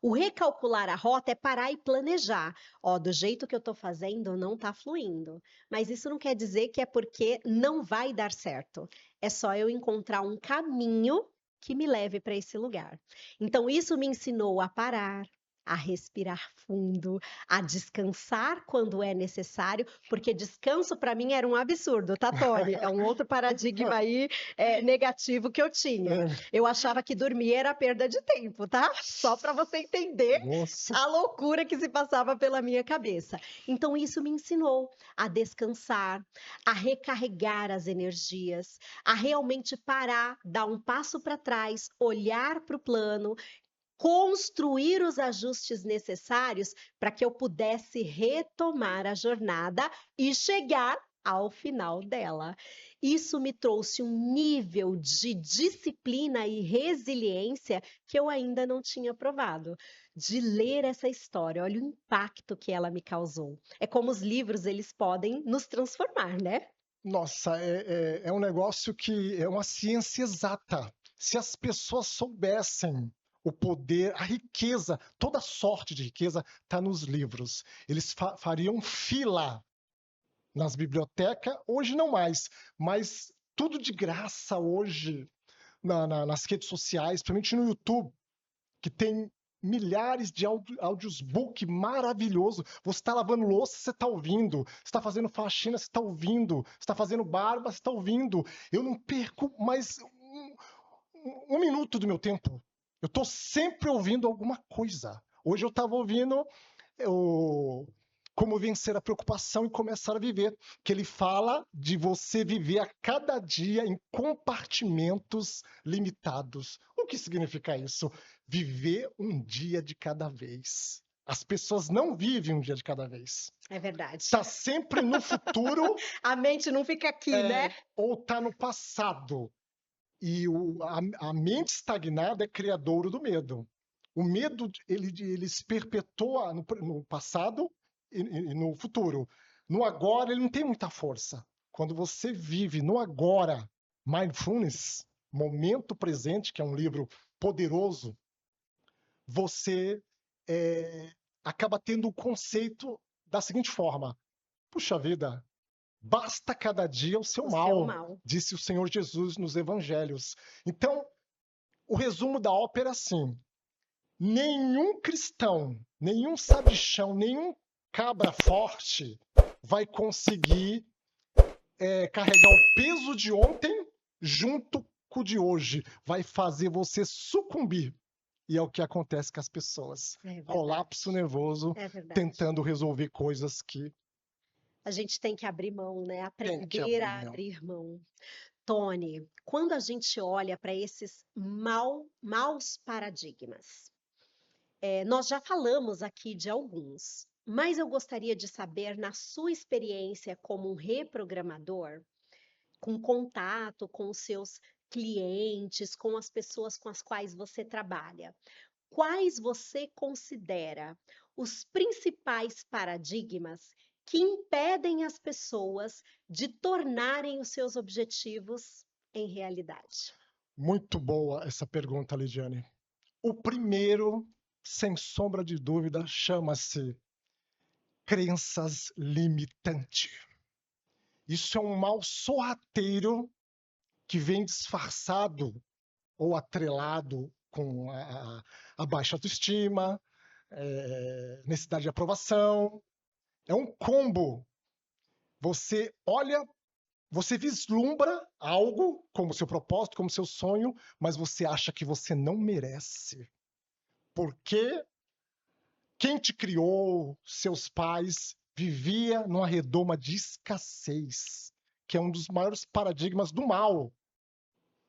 O recalcular a rota é parar e planejar. Ó, do jeito que eu estou fazendo, não está fluindo. Mas isso não quer dizer que é porque não vai dar certo. É só eu encontrar um caminho que me leve para esse lugar. Então, isso me ensinou a parar, a respirar fundo, a descansar quando é necessário, porque descanso para mim era um absurdo, tá, Tony? É um outro paradigma aí negativo que eu tinha. Eu achava que dormir era perda de tempo, tá? Só para você entender Nossa. a loucura que se passava pela minha cabeça. Então, isso me ensinou a descansar, a recarregar as energias, a realmente parar, dar um passo para trás, olhar para o plano, construir os ajustes necessários para que eu pudesse retomar a jornada e chegar ao final dela. Isso me trouxe um nível de disciplina e resiliência que eu ainda não tinha provado. De ler essa história, olha o impacto que ela me causou. É como os livros, eles podem nos transformar, né? Nossa, é um negócio que é uma ciência exata. Se as pessoas soubessem o poder, a riqueza, toda sorte de riqueza está nos livros. Eles fariam fila nas bibliotecas, hoje não mais, mas tudo de graça hoje nas redes sociais, principalmente no YouTube, que tem milhares de áudios book maravilhoso. Você está lavando louça, você está ouvindo. Você está fazendo faxina, você está ouvindo. Você está fazendo barba, você está ouvindo. Eu não perco mais um minuto do meu tempo. Eu estou sempre ouvindo alguma coisa. Hoje eu estava ouvindo o Como Vencer a Preocupação e Começar a Viver, que ele fala de você viver a cada dia em compartimentos limitados. O que significa isso? Viver um dia de cada vez. As pessoas não vivem um dia de cada vez. É verdade. Está sempre no futuro. A mente não fica aqui, né? Ou está no passado. E a mente estagnada é criadora do medo. O medo, ele se perpetua no passado e no futuro. No agora, ele não tem muita força. Quando você vive no agora, mindfulness, momento presente, que é um livro poderoso, você acaba tendo o conceito da seguinte forma: puxa vida, basta cada dia o seu mal, disse o Senhor Jesus nos evangelhos. Então, o resumo da ópera é assim: nenhum cristão, nenhum sabichão, nenhum cabra forte vai conseguir carregar o peso de ontem junto com o de hoje. Vai fazer você sucumbir. E é o que acontece com as pessoas. Colapso nervoso, tentando resolver coisas que a gente tem que abrir mão, né? Aprender a abrir mão. Tony, quando a gente olha para esses maus paradigmas, nós já falamos aqui de alguns, mas eu gostaria de saber, na sua experiência como um reprogramador, com contato com os seus clientes, com as pessoas com as quais você trabalha, quais você considera os principais paradigmas que impedem as pessoas de tornarem os seus objetivos em realidade? Muito boa essa pergunta, Lidiane. O primeiro, sem sombra de dúvida, chama-se crenças limitantes. Isso é um mal sorrateiro que vem disfarçado ou atrelado com a baixa autoestima, necessidade de aprovação. É um combo. Você olha, você vislumbra algo como seu propósito, como seu sonho, mas você acha que você não merece. Porque quem te criou, seus pais, vivia numa redoma de escassez, que é um dos maiores paradigmas do mal.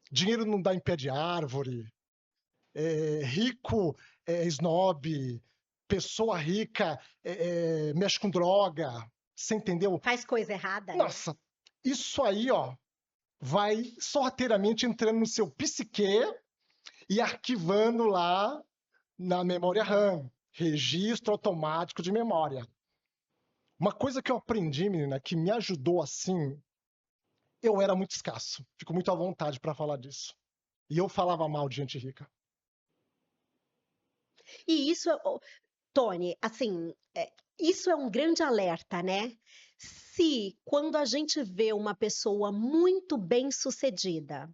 Dinheiro não dá em pé de árvore, rico é snob, pessoa rica mexe com droga, você entendeu? Faz coisa errada, né? Nossa, isso aí, ó, vai sorrateiramente entrando no seu psique e arquivando lá na memória RAM, registro automático de memória. Uma coisa que eu aprendi, menina, que me ajudou assim, eu era muito escasso, fico muito à vontade para falar disso. E eu falava mal de gente rica. E isso, Tony, assim, isso é um grande alerta, né? Se quando a gente vê uma pessoa muito bem-sucedida,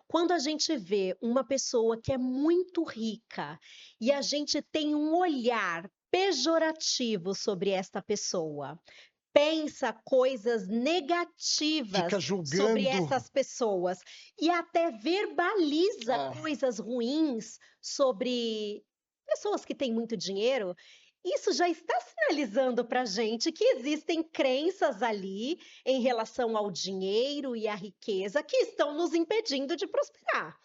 quando a gente vê uma pessoa que é muito rica e a gente tem um olhar pejorativo sobre esta pessoa, pensa coisas Fica negativas sobre julgando. essas pessoas e até verbaliza Ah, coisas ruins sobre pessoas que têm muito dinheiro, isso já está sinalizando para a gente que existem crenças ali em relação ao dinheiro e à riqueza que estão nos impedindo de prosperar.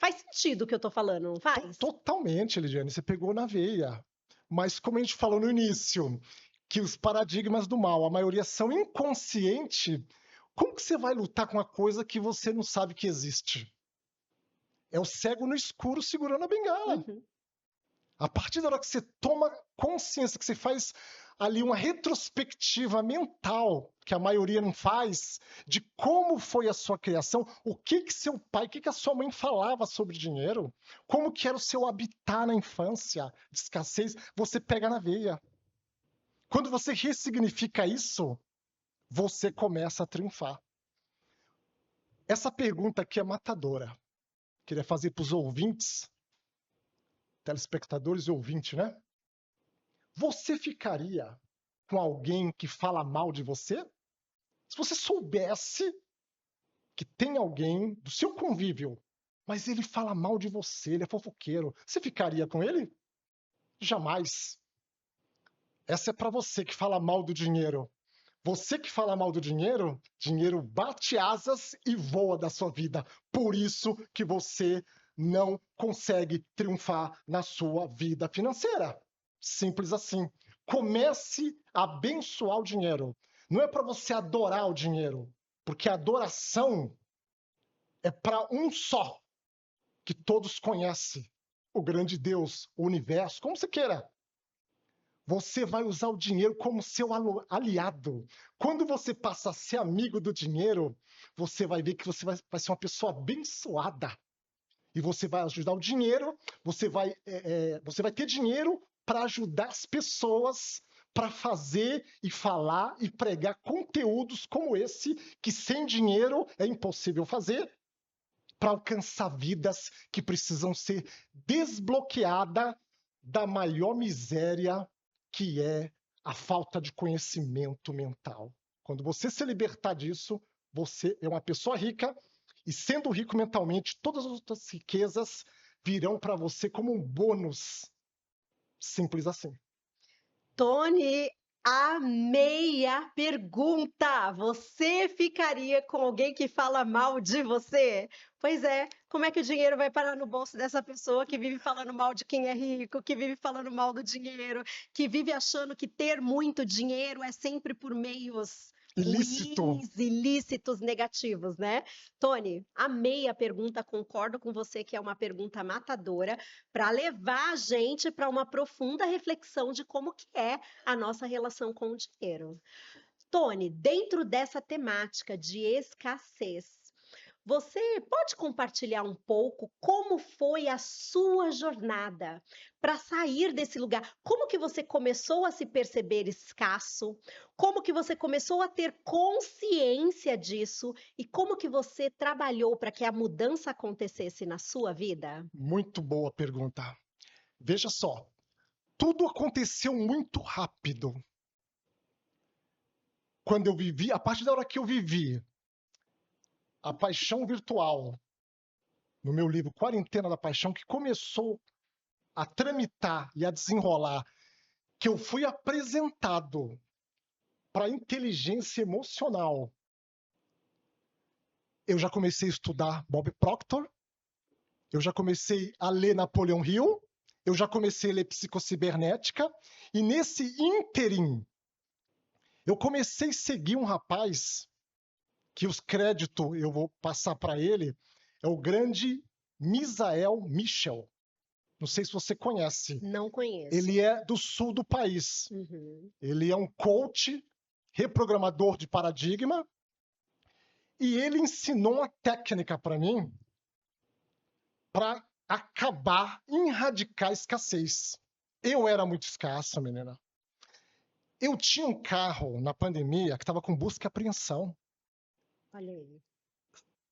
Faz sentido o que eu estou falando, não faz? totalmente, Lidiane, você pegou na veia. Mas como a gente falou no início, que os paradigmas do mal, a maioria são inconsciente, como que você vai lutar com uma coisa que você não sabe que existe? É o cego no escuro segurando a bengala. Uhum. A partir da hora que você toma consciência, que você faz ali uma retrospectiva mental, que a maioria não faz, de como foi a sua criação, o que que seu pai, o que que a sua mãe falava sobre dinheiro, como que era o seu habitat na infância, de escassez, você pega na veia. Quando você ressignifica isso, você começa a triunfar. Essa pergunta aqui é matadora. Queria fazer para os ouvintes, telespectadores e ouvintes, né? Você ficaria com alguém que fala mal de você? Se você soubesse que tem alguém do seu convívio, mas ele fala mal de você, ele é fofoqueiro, você ficaria com ele? Jamais. Essa é para você que fala mal do dinheiro. Você que fala mal do dinheiro, dinheiro bate asas e voa da sua vida. Por isso que você não consegue triunfar na sua vida financeira. Simples assim. Comece a abençoar o dinheiro. Não é para você adorar o dinheiro, porque a adoração é para um só, que todos conhecem, o grande Deus, o universo, como você queira. Você vai usar o dinheiro como seu aliado. Quando você passa a ser amigo do dinheiro, você vai ver que você vai ser uma pessoa abençoada. E você vai ajudar o dinheiro, você vai ter dinheiro para ajudar as pessoas para fazer e falar e pregar conteúdos como esse, que sem dinheiro é impossível fazer, para alcançar vidas que precisam ser desbloqueadas da maior miséria que é a falta de conhecimento mental. Quando você se libertar disso, você é uma pessoa rica e, sendo rico mentalmente, todas as outras riquezas virão para você como um bônus. Simples assim. Tony, amei a pergunta. Você ficaria com alguém que fala mal de você? Pois é, como é que o dinheiro vai parar no bolso dessa pessoa que vive falando mal de quem é rico, que vive falando mal do dinheiro, que vive achando que ter muito dinheiro é sempre por meios Ilícito. ruins, ilícitos, negativos, né? Tony, amei a pergunta, concordo com você que é uma pergunta matadora para levar a gente para uma profunda reflexão de como que é a nossa relação com o dinheiro. Tony, dentro dessa temática de escassez, Você pode compartilhar um pouco como foi a sua jornada para sair desse lugar? Como que você começou a se perceber escasso? Como que você começou a ter consciência disso? E como que você trabalhou para que a mudança acontecesse na sua vida? Muito boa pergunta. Veja só, tudo aconteceu muito rápido. Quando eu vivi, a partir da hora que eu vivi a paixão virtual, no meu livro Quarentena da Paixão, que começou a tramitar e a desenrolar, que eu fui apresentado para a inteligência emocional, eu já comecei a estudar Bob Proctor, eu já comecei a ler Napoleão Hill, eu já comecei a ler psicocibernética, e nesse ínterim, eu comecei a seguir um rapaz, que os créditos eu vou passar para ele, é o grande Misael Michel. Não sei se você conhece. Não conheço. Ele é do sul do país. Uhum. Ele é um coach, reprogramador de paradigma, e ele ensinou uma técnica para mim para acabar, erradicar a escassez. Eu era muito escasso, menina. Eu tinha um carro na pandemia que estava com busca e apreensão. Olha aí.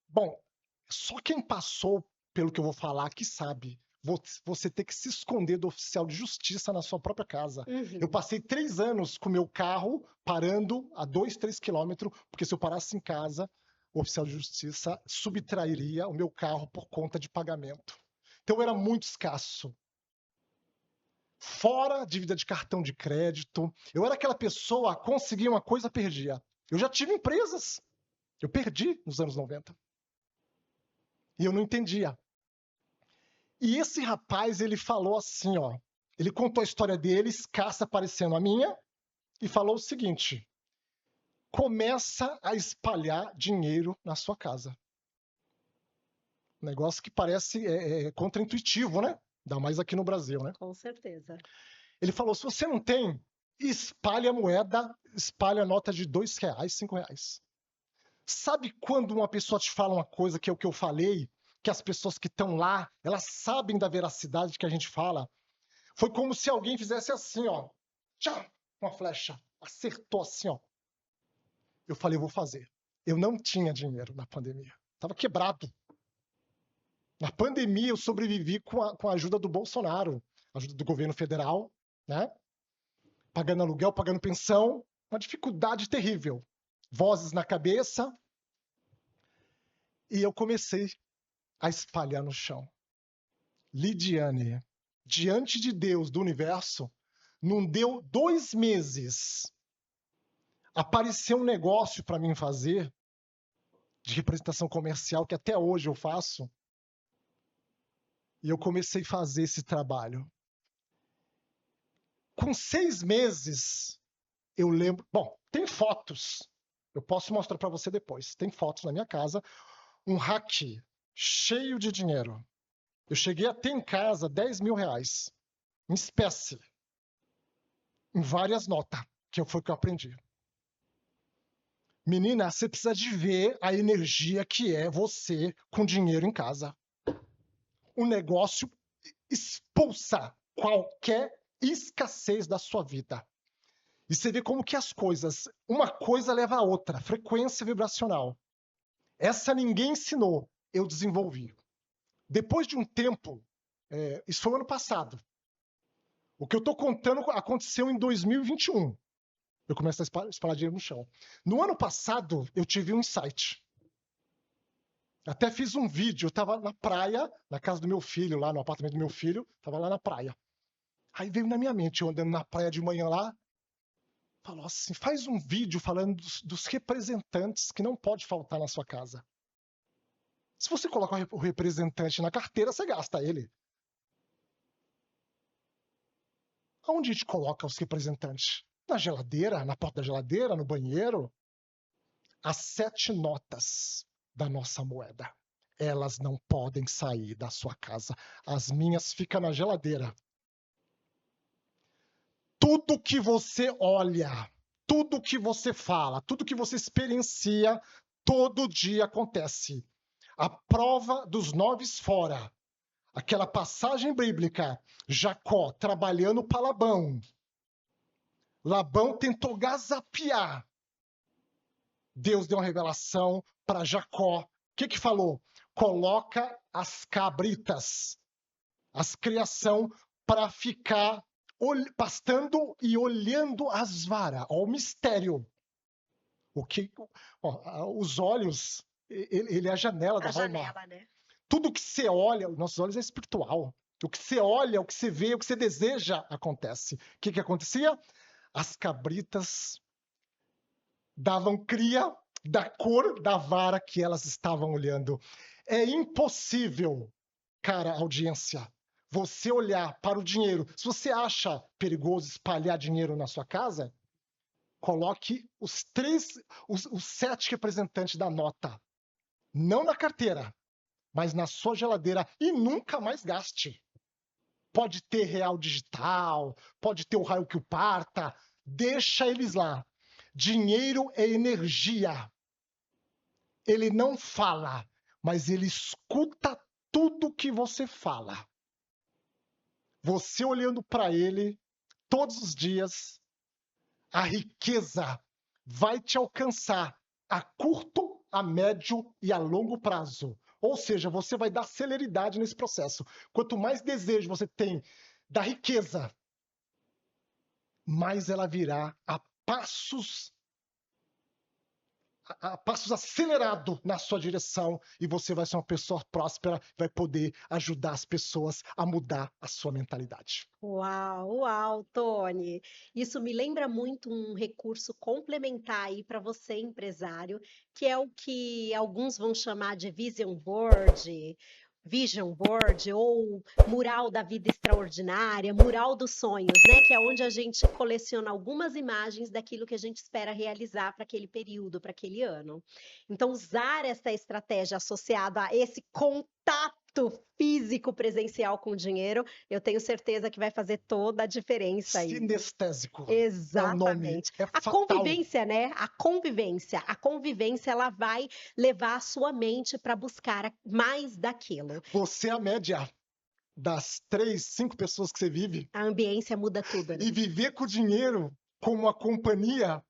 Bom, só quem passou pelo que eu vou falar aqui sabe. Você ter que se esconder do oficial de justiça na sua própria casa. Uhum. Eu passei 3 anos com o meu carro parando a 2, 3 quilômetros, porque se eu parasse em casa, o oficial de justiça subtrairia o meu carro por conta de pagamento. Então eu era muito escasso. Fora dívida de cartão de crédito. Eu era aquela pessoa, conseguia uma coisa, perdia. Eu já tive empresas. Eu perdi nos anos 90. E eu não entendia. E esse rapaz, ele falou assim, ó. Ele contou a história dele, escassa parecendo a minha, e falou o seguinte: começa a espalhar dinheiro na sua casa. Um negócio que parece contraintuitivo, né? Ainda mais aqui no Brasil, né? Com certeza. Ele falou: se você não tem, espalhe a moeda, espalhe a nota de R$2, R$5. Sabe quando uma pessoa te fala uma coisa que é o que eu falei, que as pessoas que estão lá, elas sabem da veracidade que a gente fala? Foi como se alguém fizesse assim, ó. Tchá, uma flecha. Acertou assim, ó. Eu falei, eu vou fazer. Eu não tinha dinheiro na pandemia. Estava quebrado. Na pandemia, eu sobrevivi com a ajuda do Bolsonaro, ajuda do governo federal, né? Pagando aluguel, pagando pensão. Uma dificuldade terrível. Vozes na cabeça. E eu comecei a espalhar no chão. Lidiane, diante de Deus, do universo, não deu 2 meses. Apareceu um negócio para mim fazer, de representação comercial, que até hoje eu faço. E eu comecei a fazer esse trabalho. Com 6 meses, eu lembro... Bom, tem fotos. Eu posso mostrar para você depois. Tem fotos na minha casa. Um rack cheio de dinheiro. Eu cheguei a ter em casa R$10.000, em espécie, em várias notas, que foi o que eu aprendi. Menina, você precisa de ver a energia que é você com dinheiro em casa. O negócio expulsa qualquer escassez da sua vida. E você vê como que as coisas, uma coisa leva a outra, frequência vibracional. Essa ninguém ensinou, eu desenvolvi. Depois de um tempo, isso foi o ano passado. O que eu estou contando aconteceu em 2021. Eu começo a espalhar dinheiro no chão. No ano passado, eu tive um insight. Até fiz um vídeo, eu estava na praia, na casa do meu filho, lá no apartamento do meu filho, estava lá na praia. Aí veio na minha mente, eu andando na praia de manhã lá, falou assim, faz um vídeo falando dos representantes que não pode faltar na sua casa. Se você coloca o representante na carteira, você gasta ele. Aonde a gente coloca os representantes? Na geladeira, na porta da geladeira, no banheiro? As 7 notas da nossa moeda. Elas não podem sair da sua casa. As minhas ficam na geladeira. Tudo que você olha, tudo que você fala, tudo que você experiencia, todo dia acontece. A prova dos 9 fora. Aquela passagem bíblica, Jacó trabalhando para Labão. Labão tentou gazapear. Deus deu uma revelação para Jacó. O que falou? Coloca as cabritas, as criação, para ficar pastando e olhando as varas. Ó, o mistério. Os olhos, ele é a janela da alma. janela, né? Tudo que você olha, os nossos olhos é espiritual. O que você olha, o que você vê, o que você deseja, acontece. O que acontecia? As cabritas davam cria da cor da vara que elas estavam olhando. É impossível, cara, audiência, você olhar para o dinheiro. Se você acha perigoso espalhar dinheiro na sua casa, coloque os 7 representantes da nota. Não na carteira, mas na sua geladeira, e nunca mais gaste. Pode ter real digital, pode ter o raio que o parta, deixa eles lá. Dinheiro é energia. Ele não fala, mas ele escuta tudo que você fala. Você olhando para ele todos os dias, a riqueza vai te alcançar a curto, a médio e a longo prazo. Ou seja, você vai dar celeridade nesse processo. Quanto mais desejo você tem da riqueza, mais ela virá a passos acelerados na sua direção, e você vai ser uma pessoa próspera, vai poder ajudar as pessoas a mudar a sua mentalidade. Uau, uau, Tony. Isso me lembra muito um recurso complementar aí para você, empresário, que é o que alguns vão chamar de Vision board ou mural da vida extraordinária, mural dos sonhos, né? Que é onde a gente coleciona algumas imagens daquilo que a gente espera realizar para aquele período, para aquele ano. Então, usar essa estratégia associada a esse contato físico presencial com o dinheiro, eu tenho certeza que vai fazer toda a diferença aí. Sinestésico é o nome, Exatamente. é A fatal. convivência, né? A convivência, ela vai levar a sua mente para buscar mais daquilo. Você é a média das 3, 5 pessoas que você vive. A ambiência muda tudo, né? E viver com o dinheiro como uma companhia,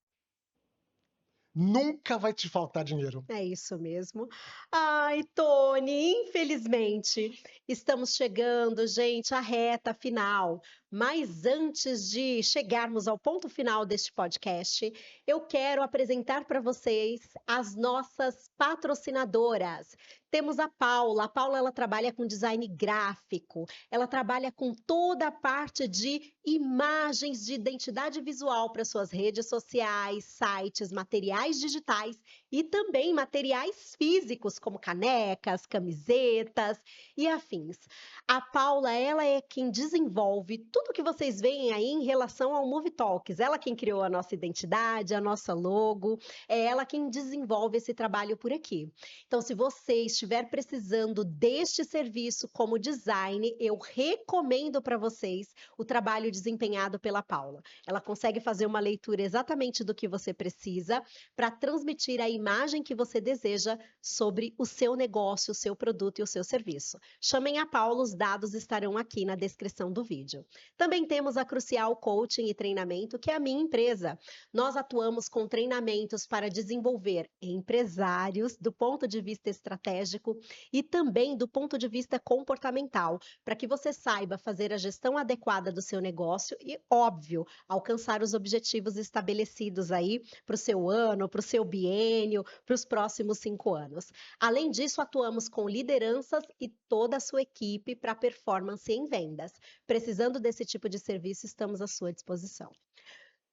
nunca vai te faltar dinheiro. É isso mesmo. Ai, Tony, infelizmente, estamos chegando, gente, à reta final. Mas antes de chegarmos ao ponto final deste podcast, eu quero apresentar para vocês as nossas patrocinadoras. Temos a Paula. A Paula, ela trabalha com design gráfico, ela trabalha com toda a parte de imagens de identidade visual para suas redes sociais, sites, materiais digitais e também materiais físicos, como canecas, camisetas e afins. A Paula, ela é quem desenvolve tudo que vocês veem aí em relação ao Movie Talks. Ela quem criou a nossa identidade, a nossa logo, é ela quem desenvolve esse trabalho por aqui. Então, se você estiver precisando deste serviço como design, eu recomendo para vocês o trabalho desempenhado pela Paula. Ela consegue fazer uma leitura exatamente do que você precisa para transmitir a imagem que você deseja sobre o seu negócio, o seu produto e o seu serviço. Chamem a Paula, os dados estarão aqui na descrição do vídeo. Também temos a Crucial Coaching e Treinamento, que é a minha empresa. Nós atuamos com treinamentos para desenvolver empresários do ponto de vista estratégico e também do ponto de vista comportamental, para que você saiba fazer a gestão adequada do seu negócio e, óbvio, alcançar os objetivos estabelecidos aí para o seu ano, para o seu biênio, para os próximos 5 anos. Além disso, atuamos com lideranças e toda a sua equipe para performance em vendas. Precisando desse tipo de serviço, estamos à sua disposição.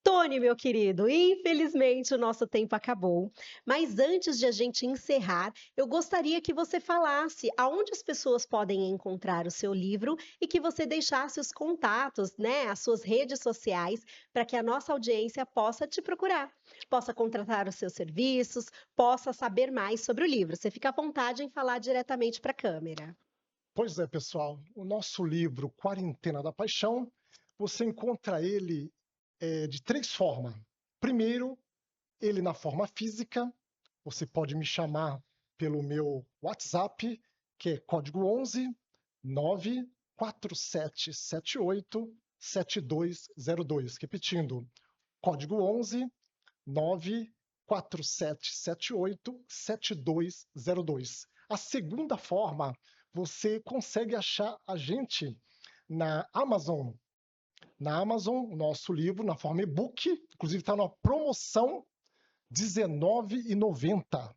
Tony, meu querido, infelizmente o nosso tempo acabou, mas antes de a gente encerrar, eu gostaria que você falasse aonde as pessoas podem encontrar o seu livro e que você deixasse os contatos, né, as suas redes sociais, para que a nossa audiência possa te procurar, possa contratar os seus serviços, possa saber mais sobre o livro. Você fica à vontade em falar diretamente para a câmera. Pois é, pessoal, o nosso livro Quarentena da Paixão, você encontra ele de 3 formas. Primeiro, ele na forma física, você pode me chamar pelo meu WhatsApp, que é código 11 94778 7202. Repetindo, código 11 94778 7202. A segunda forma, você consegue achar a gente na Amazon. Na Amazon, o nosso livro, na forma e-book, inclusive está numa promoção R$19,90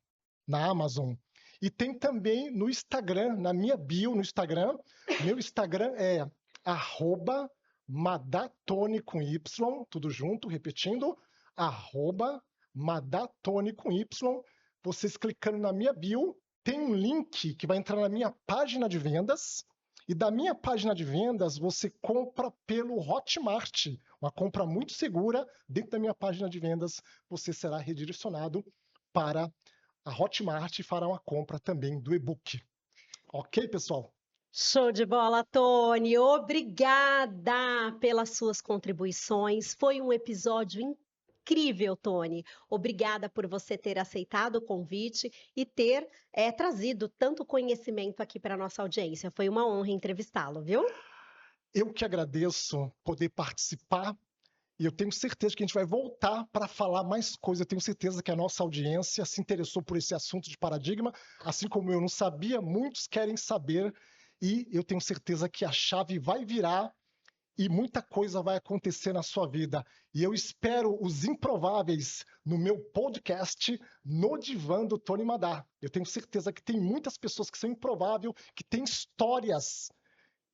na Amazon. E tem também no Instagram, na minha bio no Instagram. Meu Instagram é @madatone com Y, tudo junto, repetindo, @madatone com Y. Vocês clicando na minha bio, tem um link que vai entrar na minha página de vendas. E da minha página de vendas, você compra pelo Hotmart, uma compra muito segura. Dentro da minha página de vendas, você será redirecionado para a Hotmart e fará uma compra também do e-book. Ok, pessoal? Show de bola, Tony! Obrigada pelas suas contribuições. Foi um episódio incrível, Tony. Obrigada por você ter aceitado o convite e ter trazido tanto conhecimento aqui para a nossa audiência. Foi uma honra entrevistá-lo, viu? Eu que agradeço poder participar e eu tenho certeza que a gente vai voltar para falar mais coisas. Eu tenho certeza que a nossa audiência se interessou por esse assunto de paradigma, assim como eu não sabia, muitos querem saber e eu tenho certeza que a chave vai virar e muita coisa vai acontecer na sua vida. E eu espero os improváveis no meu podcast, No Divã do Tony Madar. Eu tenho certeza que tem muitas pessoas que são improváveis, que têm histórias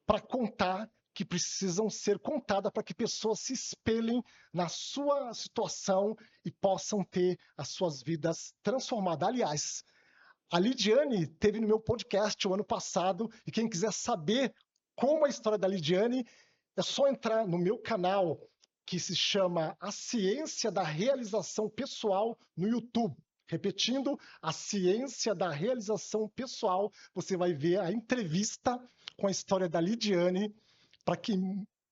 para contar, que precisam ser contadas para que pessoas se espelhem na sua situação e possam ter as suas vidas transformadas. Aliás, a Lidiane teve no meu podcast o ano passado, e quem quiser saber como é a história da Lidiane, é só entrar no meu canal, que se chama A Ciência da Realização Pessoal no YouTube. Repetindo, A Ciência da Realização Pessoal, você vai ver a entrevista com a história da Lidiane, para que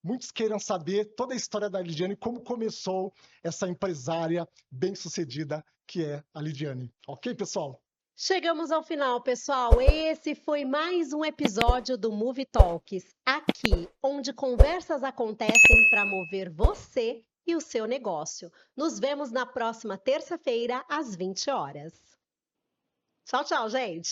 muitos queiram saber toda a história da Lidiane, como começou essa empresária bem-sucedida que é a Lidiane. Ok, pessoal? Chegamos ao final, pessoal. Esse foi mais um episódio do Movie Talks, aqui, onde conversas acontecem para mover você e o seu negócio. Nos vemos na próxima terça-feira, às 20 horas. Tchau, tchau, gente!